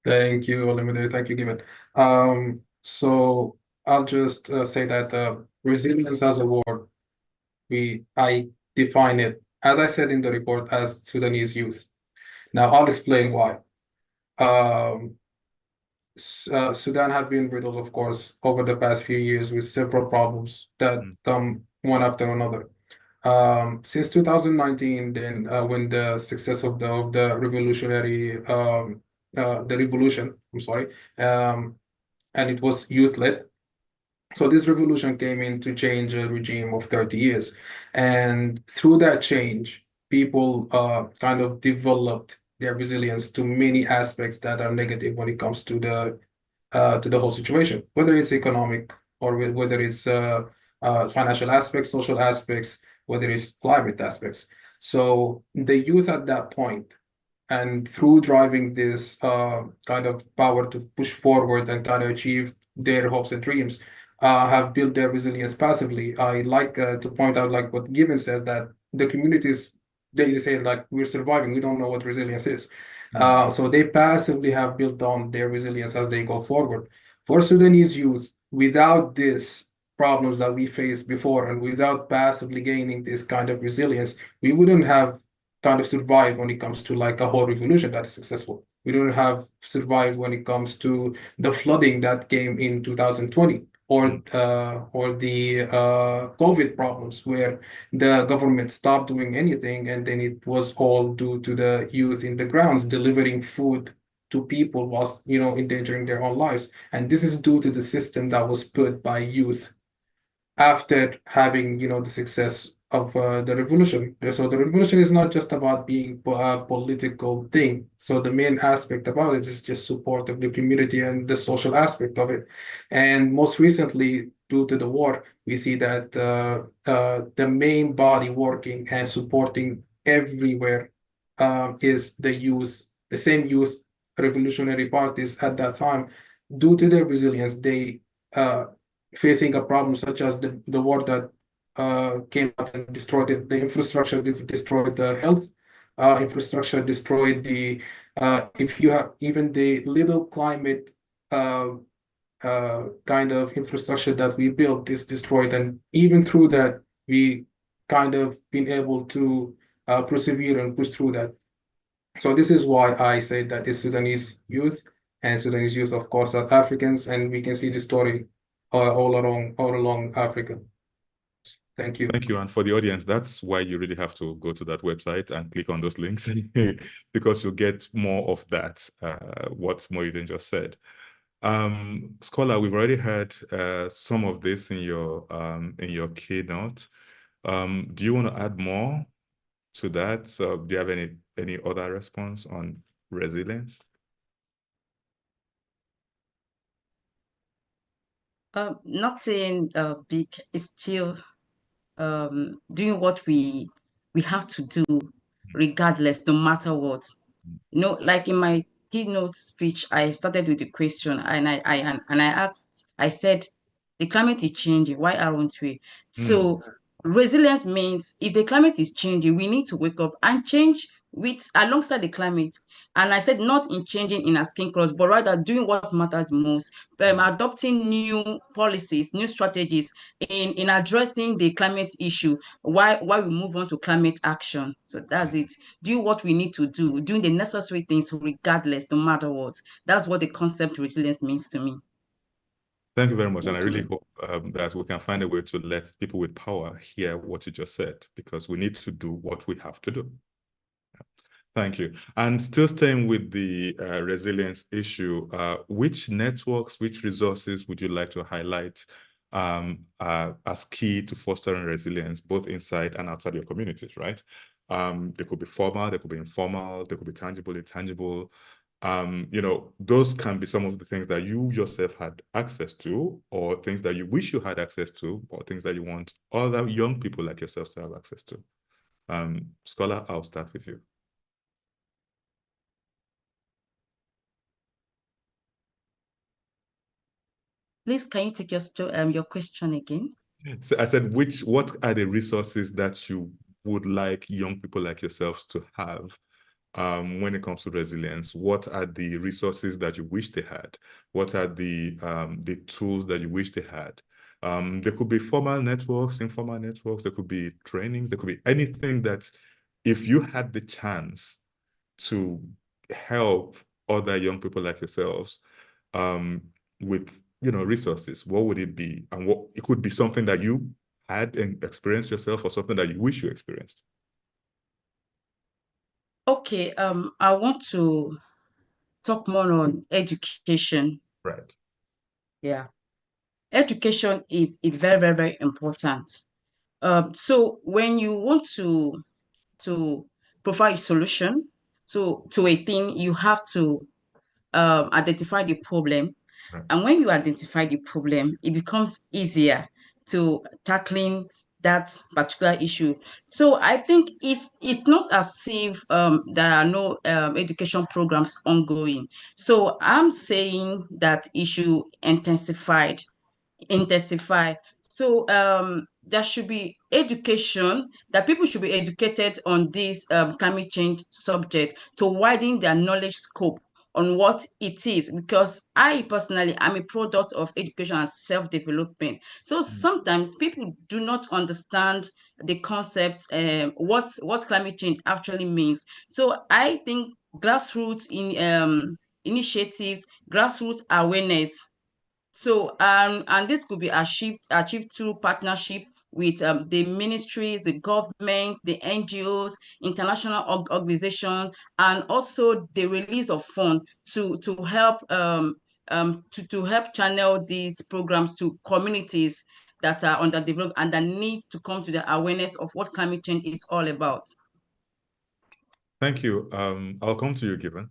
Thank you, Olumide. Thank you, Given. So I'll just say that resilience as a word, I define it, as I said in the report, as Sudanese youth. Now I'll explain why. Sudan have been riddled, of course, over the past few years with several problems that come one after another. Since 2019, then when the success of the revolutionary the revolution, I'm sorry, and it was youth-led. So this revolution came in to change a regime of 30 years. And through that change, people kind of developed their resilience to many aspects that are negative when it comes to the whole situation, whether it's economic or whether it's financial aspects, social aspects, whether it's climate aspects. So the youth at that point, and through driving this kind of power to push forward and kind of achieve their hopes and dreams, have built their resilience passively. I like to point out, like what Given says, that the communities, they say like we're surviving, we don't know what resilience is. So they passively have built on their resilience as they go forward. For Sudanese youth, without these problems that we faced before and without passively gaining this kind of resilience, we wouldn't have kind of survived when it comes to like a whole revolution that is successful. We don't have survived when it comes to the flooding that came in 2020 or the COVID problems where the government stopped doing anything, and then it was all due to the youth in the grounds delivering food to people whilst endangering their own lives. And this is due to the system that was put by youth after having the success of the revolution. So the revolution is not just about being a political thing. So the main aspect about it is just support of the community and the social aspect of it. And most recently, due to the war, we see that the main body working and supporting everywhere is the youth, the same youth revolutionary parties at that time. Due to their resilience, they facing a problem such as the war that came out and destroyed the infrastructure, destroyed the health infrastructure, destroyed the if you have even the little climate kind of infrastructure that we built is destroyed, and even through that we kind of been able to persevere and push through that. So this is why I say that the Sudanese youth, and Sudanese youth, of course, are Africans, and we can see the story all along Africa. Thank you. Thank you. And for the audience, that's why you really have to go to that website and click on those links because you'll get more of that, what Mohildin just said. Scholar, we've already heard some of this in your keynote. Do you want to add more to that? So do you have any other response on resilience? Nothing big. It's still doing what we have to do, regardless, no matter what. Like in my keynote speech, I started with a question, and I asked, I said, the climate is changing. Why aren't we? So resilience means if the climate is changing, we need to wake up and change alongside the climate. And I said not in changing in our skin colors, but rather doing what matters most, adopting new policies, new strategies in addressing the climate issue. Why we move on to climate action. So that's it. Do what we need to do, doing the necessary things regardless, no matter what. That's what the concept resilience means to me. Thank you very much. And I Thank really you. hope that we can find a way to let people with power hear what you just said, because we need to do what we have to do. Thank you. And still staying with the resilience issue, which networks, which resources would you like to highlight as key to fostering resilience, both inside and outside your communities, right? They could be formal, they could be informal, they could be tangible, intangible. You know, those can be some of the things that you yourself had access to, or things that you wish you had access to, or things that you want other young people like yourself to have access to. Scholar, I'll start with you. Please, can you take your question again? So I said, what are the resources that you would like young people like yourselves to have when it comes to resilience? What are the resources that you wish they had? What are the tools that you wish they had? There could be formal networks, informal networks, there could be trainings, there could be anything that if you had the chance to help other young people like yourselves with resources, what would it be? And what it could be something that you had and experienced yourself, or something that you wish you experienced. Okay, I want to talk more on education. Right. Yeah. Education is very, very, very important. So when you want to provide a solution to a thing, you have to identify the problem. Right. And when you identify the problem, it becomes easier to tackling that particular issue. So I think it's not as if there are no education programs ongoing. So I'm saying that issue intensify. So there should be education, that people should be educated on this climate change subject to widen their knowledge scope on what it is, because I personally am a product of education and self-development. So sometimes people do not understand the concept, what climate change actually means. So I think grassroots initiatives, grassroots awareness. So and this could be achieved through partnership with the ministries, the government, the NGOs, international organizations, and also the release of funds to help to help channel these programs to communities that are underdeveloped and that need to come to the awareness of what climate change is all about. Thank you. I'll come to you, Given.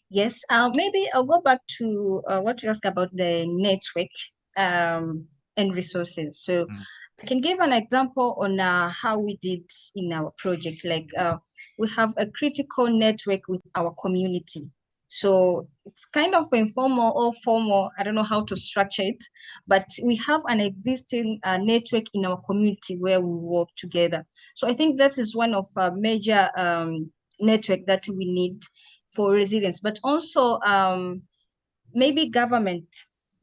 Yes, maybe I'll go back to what you asked about the network and resources. So I can give an example on how we did in our project. Like we have a critical network with our community. So it's kind of informal or formal. I don't know how to structure it, but we have an existing network in our community where we work together. So I think that is one of major network that we need for resilience, but also maybe government.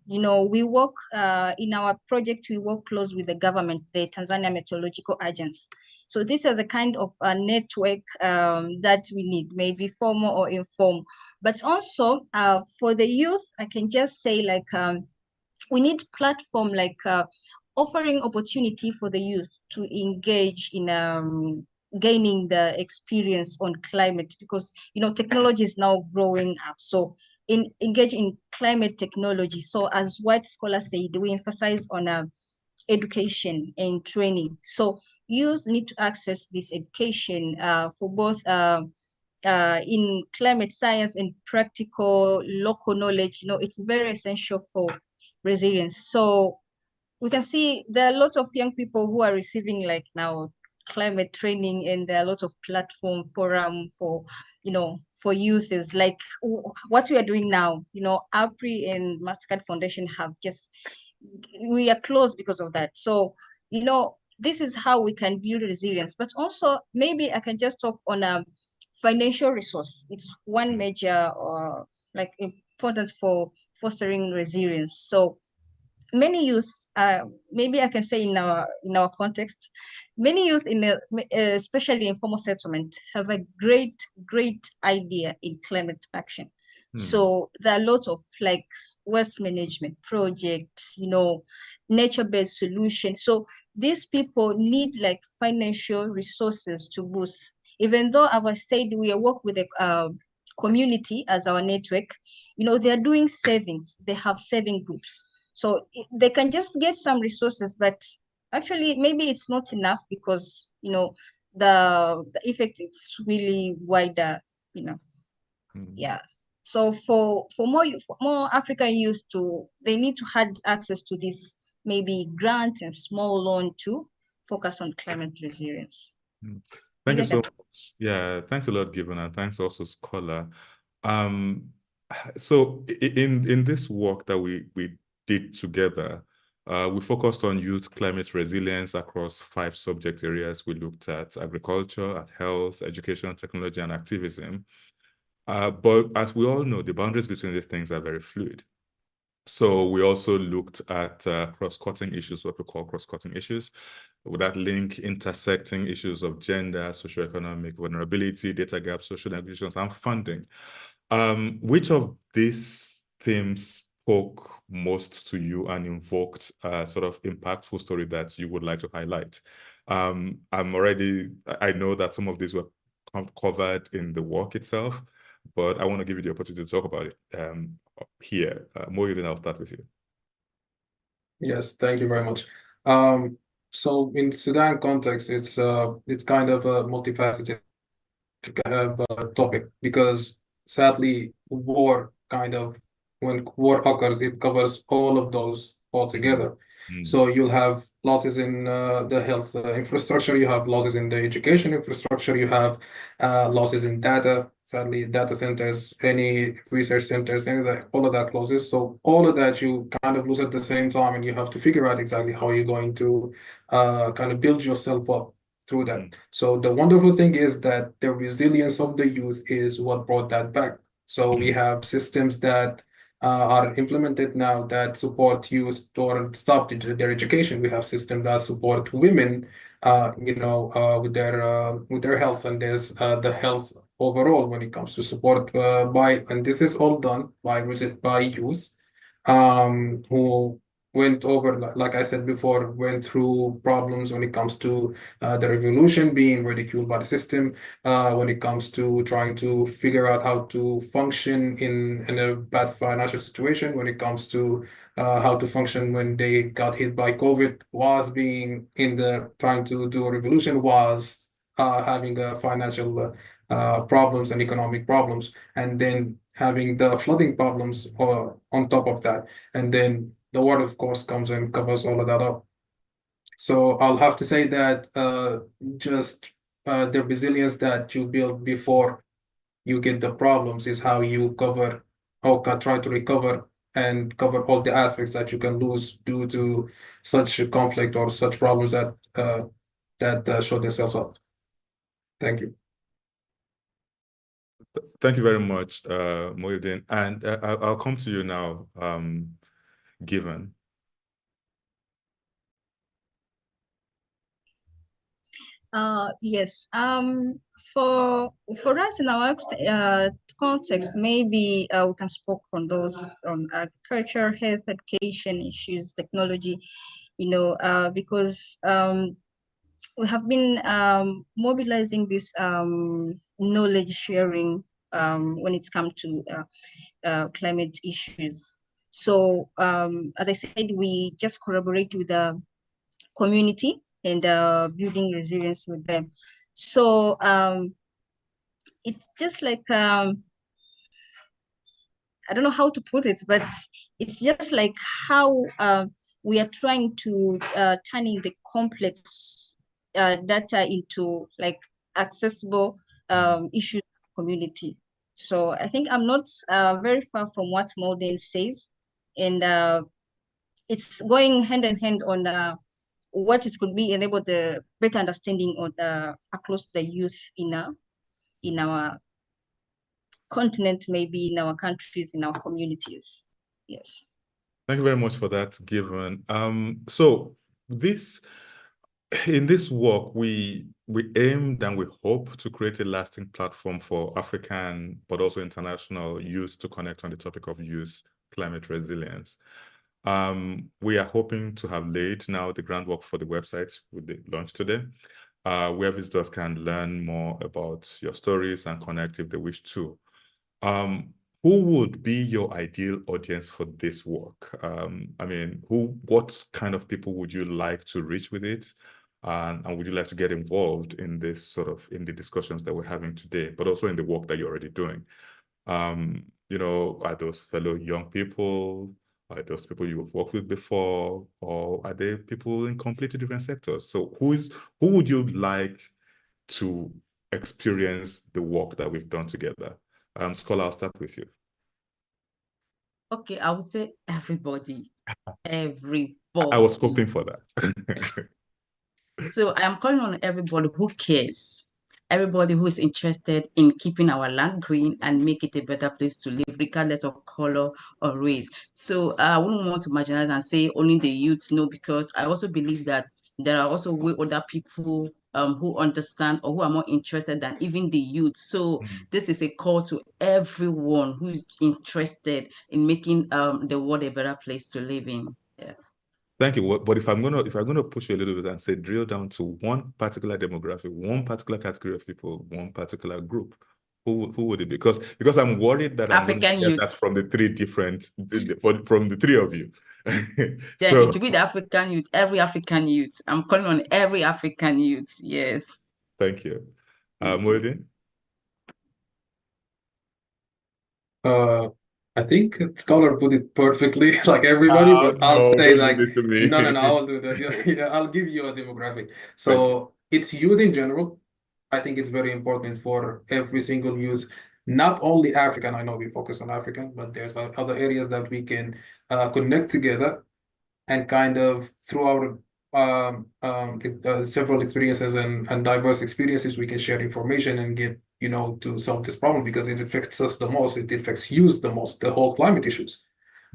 You know, we work in our project, we work close with the government, the Tanzania Meteorological Agency. So this is a kind of a network that we need, maybe formal or informal. But also for the youth, I can just say like we need platform like offering opportunity for the youth to engage in gaining the experience on climate, because technology is now growing up. So engage in climate technology. So as white scholars said, we emphasize on education and training. So youth need to access this education for both in climate science and practical local knowledge. It's very essential for resilience. So we can see there are lots of young people who are receiving like now climate training, and there are lots of platform forum for youth. Is like what we are doing now. APRI and Mastercard Foundation have we are close because of that. So this is how we can build resilience. But also maybe I can just talk on financial resource. It's one major like important for fostering resilience. So many youth, maybe I can say in our context, many youth especially in formal settlement have a great idea in climate action. So there are lots of like waste management projects, nature-based solutions. So these people need like financial resources to boost. Even though I was said we work with a community as our network, they are doing savings. They have saving groups. So they can just get some resources, but actually maybe it's not enough because, the effect is really wider, Yeah. So for more African youth they need to have access to this maybe grant and small loan to focus on climate resilience. Thank you so much. Yeah, thanks a lot, Given, and thanks also, Scholar. So in this work that we did together, we focused on youth climate resilience across 5 subject areas. We looked at agriculture, at health, education, technology, and activism. But as we all know, the boundaries between these things are very fluid. So we also looked at cross-cutting issues, what we call cross-cutting issues, with that link intersecting issues of gender, socioeconomic vulnerability, data gaps, social negotiations, and funding. Which of these themes spoke most to you and invoked a sort of impactful story that you would like to highlight? I know that some of these were covered in the work itself, but I want to give you the opportunity to talk about it here. Mohildin, I'll start with you. Yes, thank you very much. So in Sudan context, it's kind of a multifaceted topic because sadly, when war occurs, it covers all of those altogether. So you'll have losses in the health infrastructure, you have losses in the education infrastructure, you have losses in data, sadly, data centers, any research centers, all of that closes. So all of that you kind of lose at the same time, and you have to figure out exactly how you're going to kind of build yourself up through that. So the wonderful thing is that the resilience of the youth is what brought that back. So we have systems that are implemented now that support youth or stop their education. We have systems that support women, with their health, and there's the health overall when it comes to support and this is all done by youth who went over, like I said before, went through problems when it comes to the revolution, being ridiculed by the system, when it comes to trying to figure out how to function in a bad financial situation, when it comes to how to function when they got hit by COVID, was being trying to do a revolution, was having financial problems and economic problems, and then having the flooding problems on top of that. And then the war, of course, comes and covers all of that up. So I'll have to say that just the resilience that you build before you get the problems is how you try to recover and cover all the aspects that you can lose due to such a conflict or such problems that show themselves up. Thank you. Thank you very much, Mohildin. And I'll come to you now, Given. Yes. For us in our context, maybe we can speak on those on agriculture, health, education issues, technology. Because we have been mobilizing this knowledge sharing when it comes to climate issues. So as I said, we just collaborate with the community and building resilience with them. So it's just like I don't know how to put it, but it's just like how we are trying to turning the complex data into like accessible issues community. So I think I'm not very far from what Mohildin says, and it's going hand in hand on what it could be enable the better understanding of across the youth in our continent, maybe in our countries, in our communities. Yes. Thank you very much for that, Given. So in this work, we aimed and we hope to create a lasting platform for African, but also international youth to connect on the topic of youth climate resilience. We are hoping to have laid now the groundwork for the website with the launch today, where visitors can learn more about your stories and connect if they wish to. Who would be your ideal audience for this work? I mean, what kind of people would you like to reach with it? And would you like to get involved in this in the discussions that we're having today, but also in the work that you're already doing? Are those fellow young people? Are those people you've worked with before? Or are they people in completely different sectors? So who would you like to experience the work that we've done together? Scholar, I'll start with you. Okay, I would say everybody. Everybody. I was hoping for that. So I am calling on everybody who cares, everybody who is interested in keeping our land green and make it a better place to live, regardless of color or race. So I wouldn't want to marginalize and say only the youth, no, because I also believe that there are also way other people who understand or who are more interested than even the youth. So this is a call to everyone who's interested in making the world a better place to live in. Yeah. Thank you. But if I'm gonna push you a little bit and say drill down to one particular demographic, one particular category of people, one particular group, who would it be? Because I'm worried that I'm going to get that from the from the three of you. Then it will be the African youth, every African youth. I'm calling on every African youth. Yes. Thank you. Mohildin? I think Scholar put it perfectly, like everybody, but I'll say like, no, I'll do that. I'll give you a demographic. So it's youth in general. I think it's very important for every single youth, not only African. I know we focus on African, but there's other areas that we can connect together and kind of through our several experiences and diverse experiences, we can share information and get, to solve this problem because it affects us the most. It affects youth the most, the whole climate issues.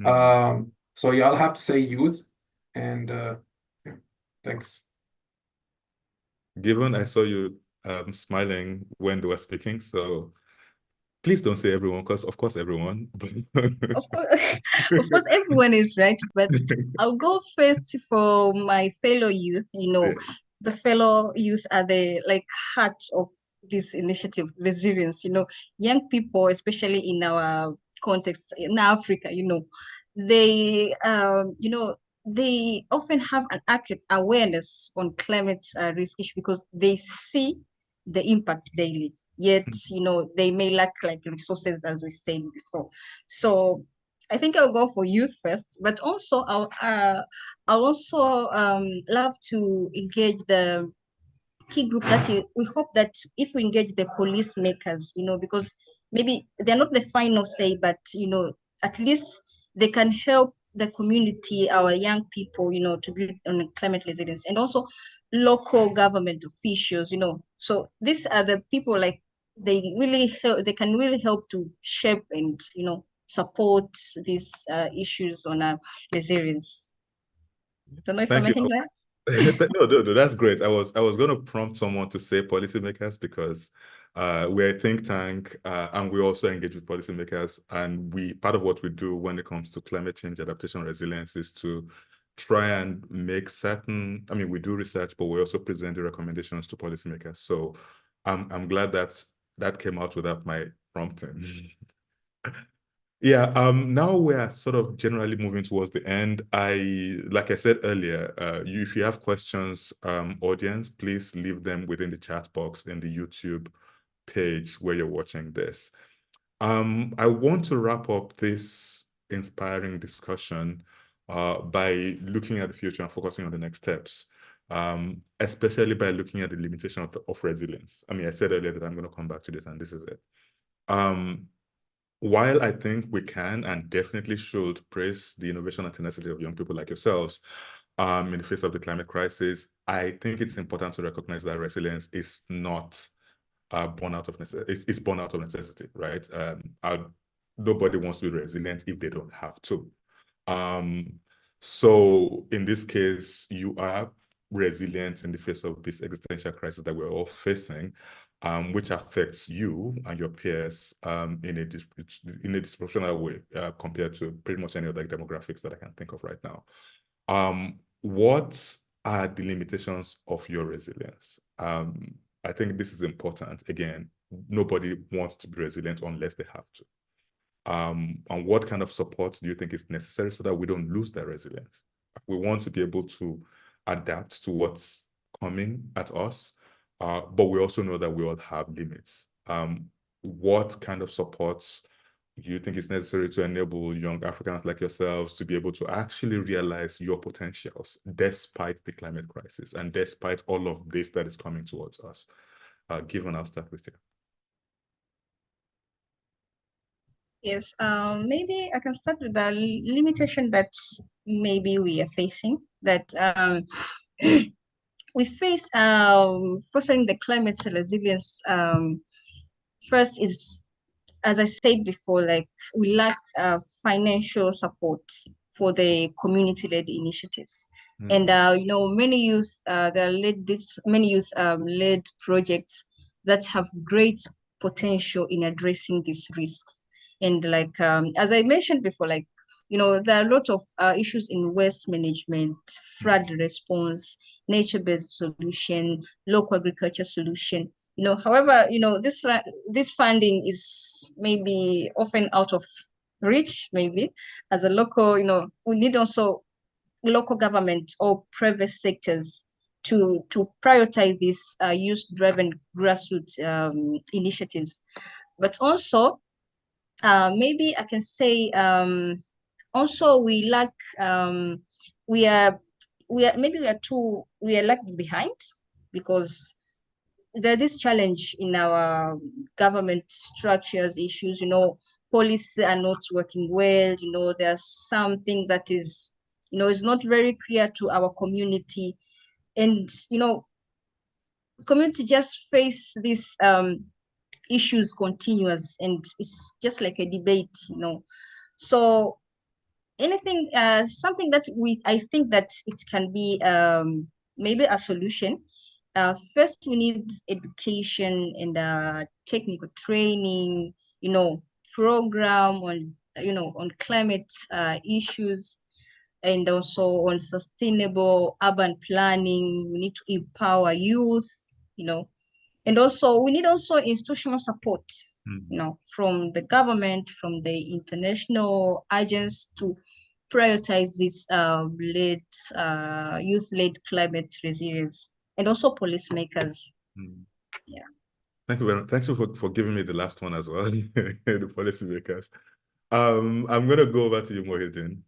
So yeah, I'll have to say youth. And yeah, thanks. Given I saw you smiling when they were speaking, so please don't say everyone, because of course everyone. Of course, everyone is right, but I'll go first for my fellow youth. The fellow youth are the heart of this initiative, resilience. Young people, especially in our context in Africa, they they often have an accurate awareness on climate risk issue because they see the impact daily. Yet, they may lack resources, as we said before. So I think I'll go for youth first, but also I'll also love to engage the key group that we hope that if we engage the policymakers, because maybe they're not the final say, but at least they can help the community, our young people, to build on climate resilience, and also local government officials, So these are the people they can really help to shape and support these issues on resilience. Don't know if I'm making that. No, that's great. I was going to prompt someone to say policymakers because we're a think tank and we also engage with policymakers, and part of what we do when it comes to climate change adaptation resilience is to try and make certain, we do research, but we also present the recommendations to policymakers. So I'm glad that came out without my prompting. Yeah, now we're sort of generally moving towards the end. Like I said earlier, if you have questions, audience, please leave them within the chat box in the YouTube page where you're watching this. I want to wrap up this inspiring discussion by looking at the future and focusing on the next steps, especially by looking at the limitation of resilience. I said earlier that I'm going to come back to this, and this is it. While I think we can and definitely should praise the innovation and tenacity of young people like yourselves in the face of the climate crisis, I think it's important to recognize that resilience is not born out of necessity. It's born out of necessity, right? Nobody wants to be resilient if they don't have to. So in this case, you are resilient in the face of this existential crisis that we're all facing, which affects you and your peers in a disproportionate way compared to pretty much any other demographics that I can think of right now. What are the limitations of your resilience? I think this is important. Again, nobody wants to be resilient unless they have to. And what kind of support do you think is necessary so that we don't lose that resilience? We want to be able to adapt to what's coming at us, but we also know that we all have limits. What kind of supports do you think is necessary to enable young Africans like yourselves to be able to actually realize your potentials despite the climate crisis and despite all of this that is coming towards us? Given, I'll start with you. Yes, maybe I can start with the limitation that maybe we are facing, that we face fostering the climate resilience. First is, as I said before, like we lack financial support for the community-led initiatives. And many youth there are many youth led projects that have great potential in addressing these risks. And like as I mentioned before, like there are a lot of issues in waste management, flood response, nature-based solution, local agriculture solution. However, this funding is maybe often out of reach, maybe as a local, we need also local government or private sectors to prioritize these youth-driven grassroots initiatives. But also, maybe I can say also we lack we are lagging behind because there's this challenge in our government structures issues. Policies are not working well. There are some things that is is not very clear to our community, and community just face these issues continuous, and it's just like a debate. So anything something that I think that it can be maybe a solution. First, we need education and technical training, program on climate issues, and also on sustainable urban planning. We need to empower youth, and also we need also institutional support, from the government, from the international agents to prioritize this youth-led climate resilience, and also policymakers. Yeah. Thank you very much. Thanks for giving me the last one as well, the policymakers. I'm going to go over to you, Mohildin.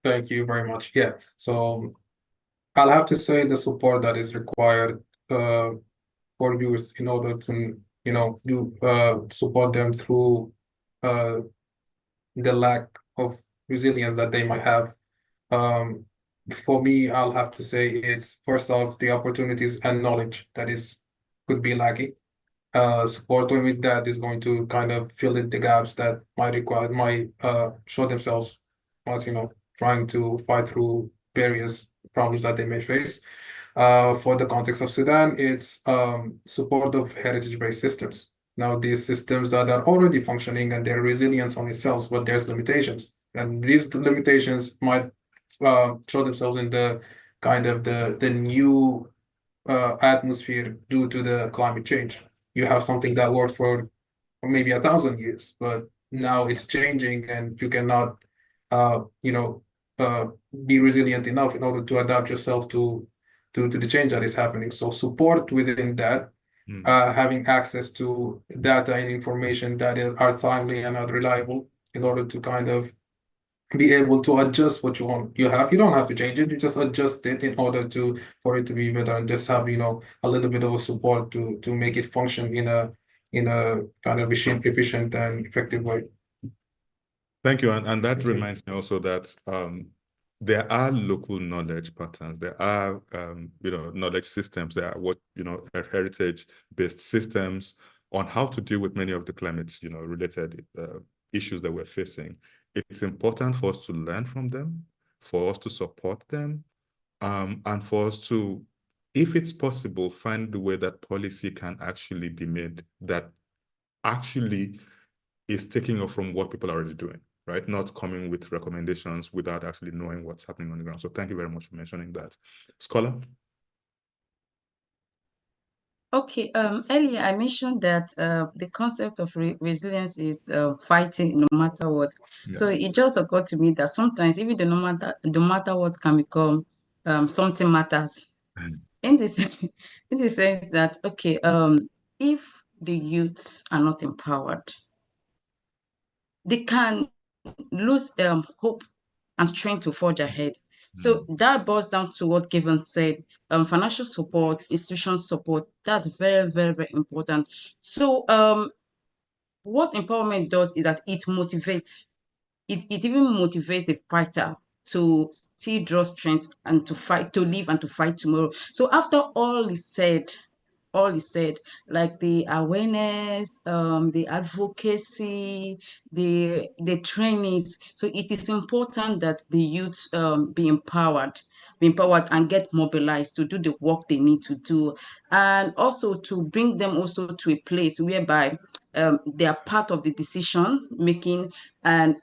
Thank you very much. Yeah, so I'll have to say the support that is required for youth in order to support them through the lack of resilience that they might have. For me, I'll have to say it's first off the opportunities and knowledge that could be lacking. Supporting with that is going to kind of fill in the gaps that might show themselves as trying to fight through various problems that they may face. For the context of Sudan, it's support of heritage-based systems. Now, these systems that are already functioning and their resilience on itself, but there's limitations. And these limitations might show themselves in the kind of the new atmosphere due to the climate change. You have something that worked for maybe 1,000 years, but now it's changing, and you cannot, be resilient enough in order to adapt yourself to the change that is happening. So support within that, having access to data and information that are timely and are reliable in order to kind of be able to adjust what you want. You don't have to change it, you just adjust it in order for it to be better, and just have a little bit of support to make it function in a kind of efficient and effective way. Thank you, and that reminds me also that there are local knowledge patterns. There are knowledge systems. There are heritage-based systems on how to deal with many of the climate related issues that we're facing, it's important for us to learn from them, for us to support them, and for us to, if it's possible, find the way that policy can actually be made that actually is taking off from what people are already doing, right? Not coming with recommendations without actually knowing what's happening on the ground. So thank you very much for mentioning that. Scholar? Okay, earlier I mentioned that the concept of resilience is fighting no matter what. Yeah. So it just occurred to me that sometimes even no matter what can become something matters. In this in the sense that, okay, if the youths are not empowered, they can lose hope and strength to forge ahead. So that boils down to what Given said, financial support, institution support, that's very, very, very important. So what empowerment does is that it motivates, it even motivates the fighter to still draw strength and to fight, to live and to fight tomorrow. So after all is said, like the awareness, the advocacy, the trainings. So it is important that the youth be empowered and get mobilized to do the work they need to do, and also to bring them also to a place whereby they are part of the decision making, and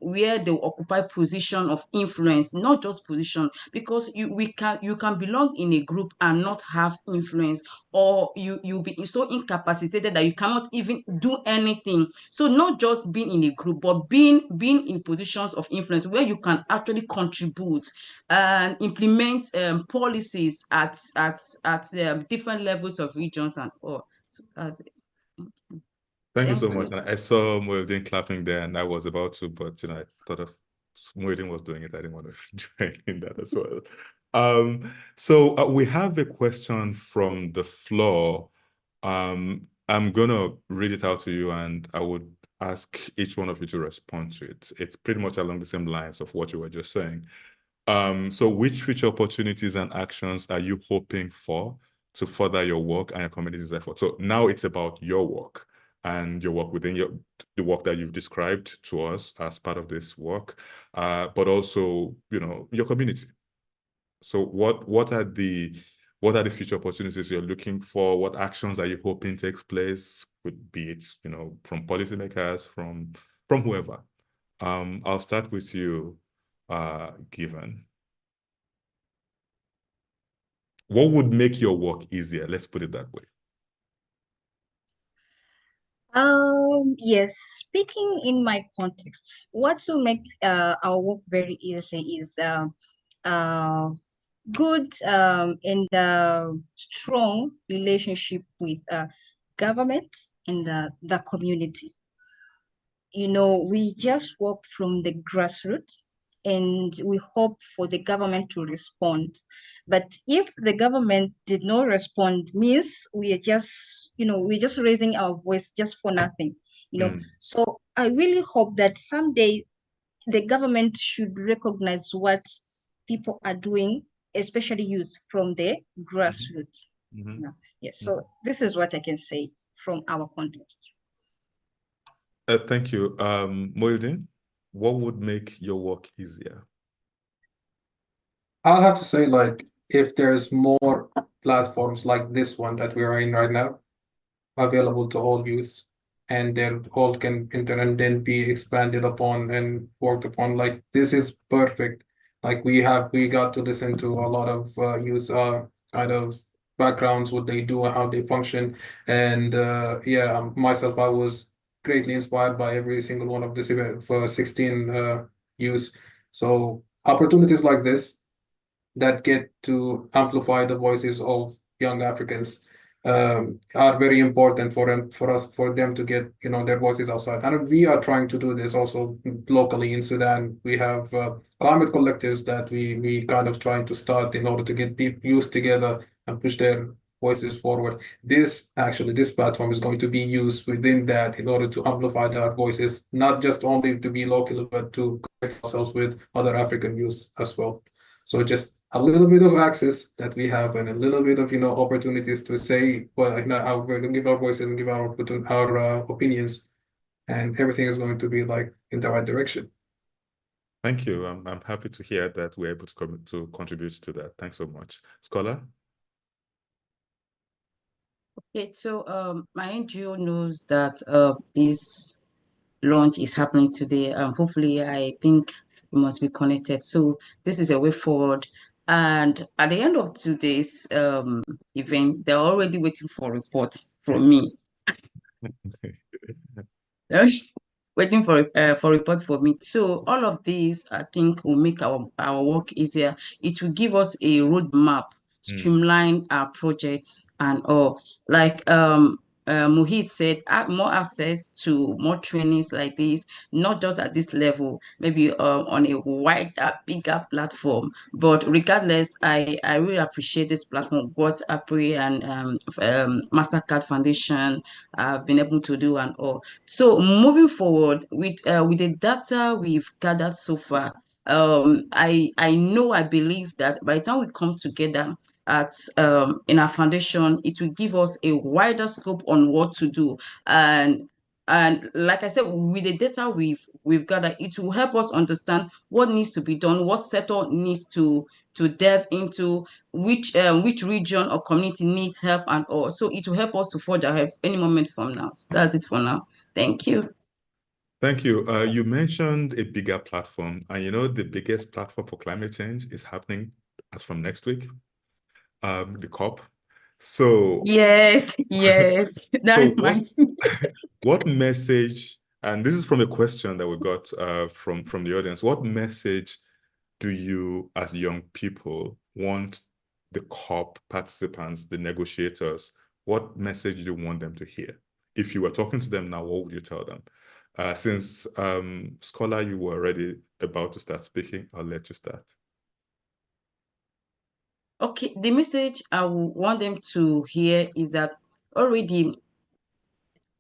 where they will occupy position of influence, not just position, because you can belong in a group and not have influence, or you'll be so incapacitated that you cannot even do anything. So not just being in a group, but being in positions of influence where you can actually contribute and implement policies at different levels of regions and all. So that's it. Thank you so much. And I saw Mohildin clapping there, and I was about to, but I thought of Mohildin was doing it. I didn't want to join in that as well. So we have a question from the floor. I'm gonna read it out to you, and I would ask each one of you to respond to it. It's pretty much along the same lines of what you were just saying. So which future opportunities and actions are you hoping for to further your work and your community's effort? So now it's about your work and your work within the work that you've described to us as part of this work, but also, your community. So what are the future opportunities you're looking for? What actions are you hoping takes place? Could be it, from policymakers, from whoever. I'll start with you, Given. What would make your work easier? Let's put it that way. Yes, speaking in my context, what will make our work very easy is good and strong relationship with government and the community. We just work from the grassroots, and we hope for the government to respond. But if the government did not respond, means we are just, we're just raising our voice just for nothing, So I really hope that someday the government should recognize what people are doing, especially youth from the grassroots. Yes, so this is what I can say from our context. Thank you. Mohildin, what would make your work easier? I'll have to say, if there's more platforms like this one that we are in right now, available to all youth, and they all can enter and then be expanded upon and worked upon, this is perfect. We got to listen to a lot of youth kind of backgrounds, what they do, how they function, and myself, I was greatly inspired by every single one of this event for 16 youth. So opportunities like this that get to amplify the voices of young Africans are very important for them to get their voices outside. And we are trying to do this also locally in Sudan. We have climate collectives that we kind of trying to start in order to get youth together and push their voices forward. This platform is going to be used within that in order to amplify their voices, not just only to be local, but to connect ourselves with other African youth as well. So just a little bit of access that we have, and a little bit of opportunities to say, well, we're going to give our voices and give our opinions, and everything is going to be like in the right direction. Thank you. I'm happy to hear that we're able to contribute to that. Thanks so much. Scholar? Okay, so my NGO knows that this launch is happening today. Hopefully, I think we must be connected. So this is a way forward. And at the end of today's event, they're already waiting for reports from me. Waiting for report for me. So all of these, I think, will make our work easier. It will give us a roadmap, streamline our projects and all. Like Mohit said, more access to more trainings like this, not just at this level, maybe on a wider, bigger platform. But regardless, I really appreciate this platform, what APRI and Mastercard Foundation have been able to do and all. So moving forward with the data we've gathered so far, I believe that by the time we come together at in our foundation, it will give us a wider scope on what to do. And like I said, with the data we've gathered, it will help us understand what needs to be done, what sector needs to delve into, which region or community needs help and all. So it will help us to forge ahead any moment from now. So that's it for now. Thank you. Thank you. You mentioned a bigger platform, and the biggest platform for climate change is happening as from next week, the COP. So yes, that so reminds me. what message, and this is from a question that we got from the audience, what message do you, as young people, want the COP participants, the negotiators, what message do you want them to hear? If you were talking to them now, what would you tell them? Since Scholar, you were already about to start speaking, I'll let you start. Okay, the message I want them to hear is that already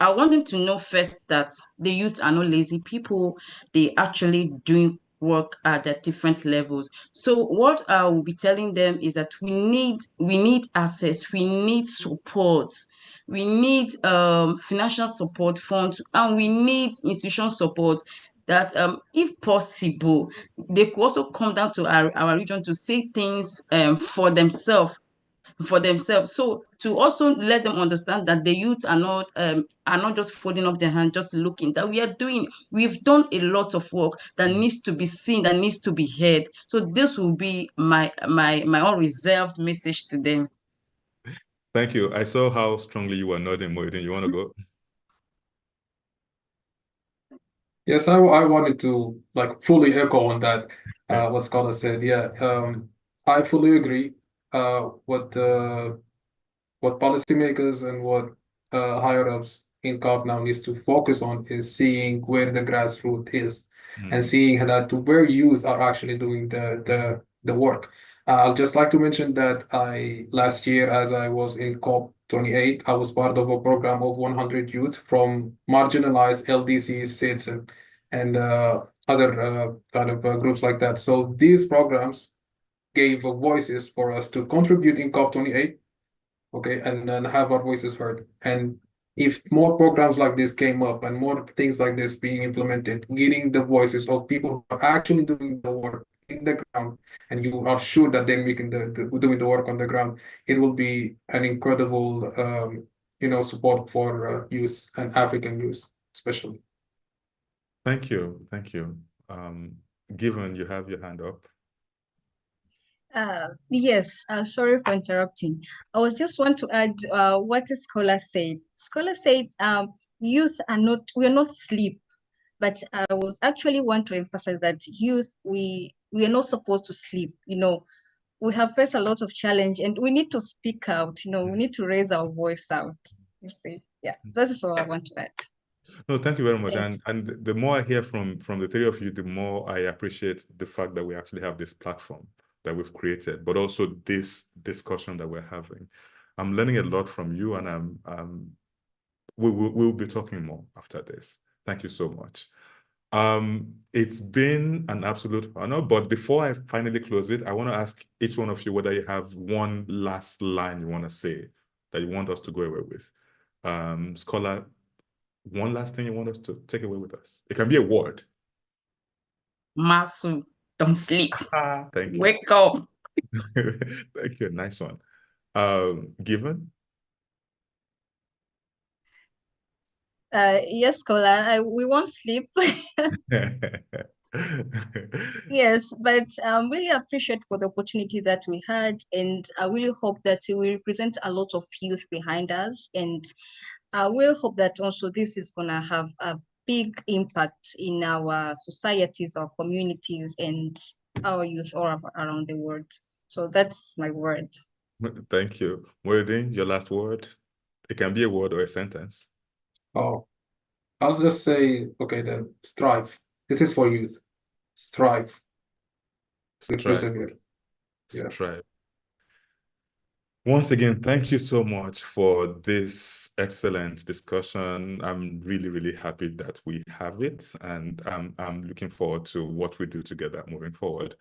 I want them to know first that the youth are not lazy people. They actually doing work at the different levels. So what I will be telling them is that we need access, we need support, we need financial support funds, and we need institutional support. That if possible, they could also come down to our region to say things for themselves. So to also let them understand that the youth are not just folding up their hand, just looking, that we've done a lot of work that needs to be seen, that needs to be heard. So this will be my unreserved message to them. Thank you. I saw how strongly you were nodding, Mohildin. You want to go? Yes, I wanted to fully echo on that, what Scholar said. Yeah, I fully agree. What policymakers and what higher ups in COP now needs to focus on is seeing where the grassroots is and seeing that where youth are actually doing the work. I'll just like to mention that last year, as I was in COP 28, I was part of a program of 100 youth from marginalized LDCs, SIDS, and other kind of groups like that. So these programs gave voices for us to contribute in COP 28, okay, and then have our voices heard. And if more programs like this came up and more things like this being implemented, getting the voices of people who are actually doing the work in the ground, and you are sure that they're making doing the work on the ground, it will be an incredible support for youth and African youth especially. Thank you. Given you have your hand up. Yes, sorry for interrupting. I was just want to add what a scholar said. Scholar said youth we are not asleep, but I was actually want to emphasize that youth, we are not supposed to sleep. We have faced a lot of challenge and we need to speak out, we need to raise our voice out. You see, yeah, that is all I want to add. No, thank you very much. And the more I hear from the three of you, the more I appreciate the fact that we actually have this platform that we've created, but also this discussion that we're having. I'm learning a lot from you, and we'll be talking more after this. Thank you so much. It's been an absolute honor, but before I finally close it, I want to ask each one of you whether you have one last line you want to say that you want us to go away with. Scholar, one last thing you want us to take away with us? It can be a word. Masu, don't sleep. Thank you. Wake up. Thank you. Nice one. Given? Yes, Kola, we won't sleep. Yes, but I really appreciate for the opportunity that we had, and I really hope that we represent a lot of youth behind us, and I will hope that also this is gonna have a big impact in our societies, our communities, and our youth all around the world. So that's my word. Thank you. Mohildin, your last word? It can be a word or a sentence. Oh, I'll just say, okay, then strive. This is for youth. Strive. We persevere. Yeah. Strive. Once again, thank you so much for this excellent discussion. I'm really, really happy that we have it, and I'm looking forward to what we do together moving forward.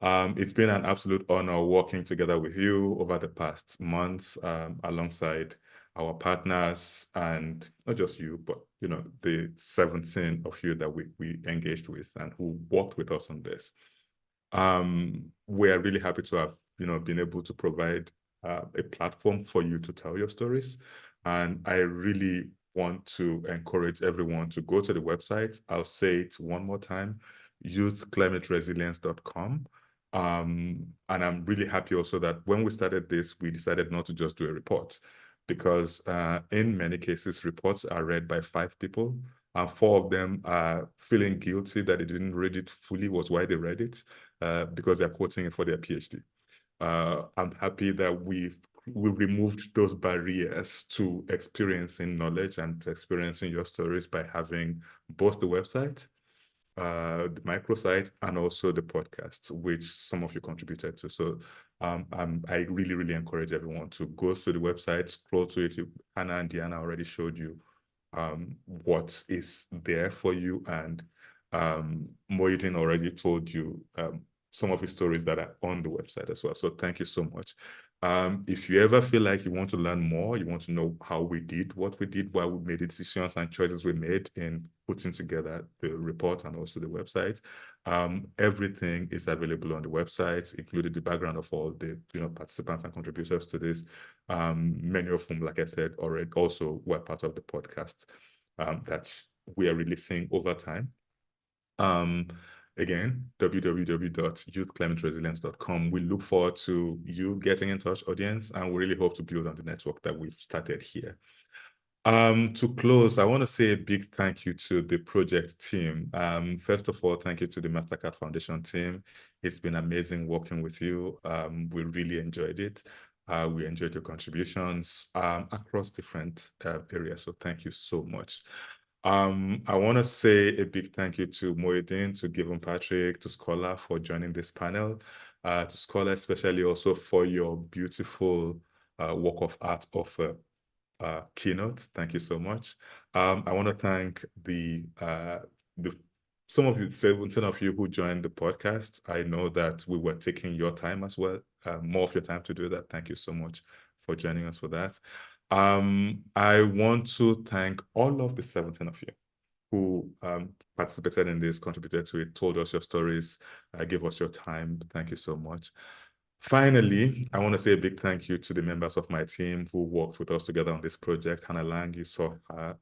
It's been an absolute honor working together with you over the past months, alongside our partners, and not just you, but the 17 of you that we engaged with and who worked with us on this. We're really happy to have been able to provide a platform for you to tell your stories. And I really want to encourage everyone to go to the website. I'll say it one more time, youthclimateresilience.com. And I'm really happy also that when we started this, we decided not to just do a report, because in many cases, reports are read by 5 people, and 4 of them are feeling guilty that they didn't read it fully, was why they read it, because they're quoting it for their PhD. I'm happy that we've removed those barriers to experiencing knowledge and to experiencing your stories by having both the website, the microsite, and also the podcast, which some of you contributed to. So I really, really encourage everyone to go to the website, scroll to it. Hannah and Diana already showed you what is there for you, and Mohildin already told you some of his stories that are on the website as well. So thank you so much. If you ever feel like you want to learn more, you want to know how we did what we did, why we made the decisions and choices we made in putting together the report and also the website, everything is available on the website, including the background of all the participants and contributors to this. Many of whom, like I said, already also were part of the podcast that we are releasing over time. Again, www.youthclimateresilience.com. We look forward to you getting in touch, audience, and we really hope to build on the network that we've started here. To close, I want to say a big thank you to the project team. First of all, thank you to the Mastercard Foundation team. It's been amazing working with you. We really enjoyed it. We enjoyed your contributions across different areas. So thank you so much. I want to say a big thank you to Mohildin, to Given Patrick, to Scholar for joining this panel, to Scholar especially also for your beautiful work of art of Keynote. Thank you so much. I want to thank some of you, 17 of you who joined the podcast. I know that we were taking your time as well, more of your time to do that. Thank you so much for joining us for that. I want to thank all of the 17 of you who participated in this, contributed to it, told us your stories, gave us your time. Thank you so much. Finally, I want to say a big thank you to the members of my team who worked with us together on this project. Hannah Lang, you saw her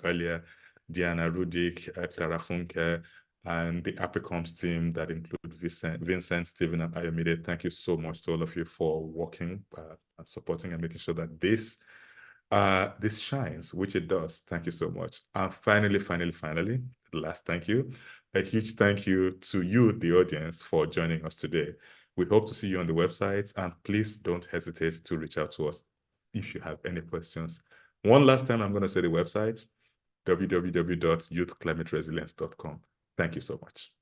earlier, Diana Rudik, Clara Funke, and the APRI team that include Vincent, Stephen, and Ayomide. Thank you so much to all of you for working and supporting and making sure that this shines, which it does. Thank you so much. And finally, the last thank you. A huge thank you to you, the audience, for joining us today. We hope to see you on the website, and please don't hesitate to reach out to us if you have any questions. One last time, I'm going to say the website, www.youthclimateresilience.com. Thank you so much.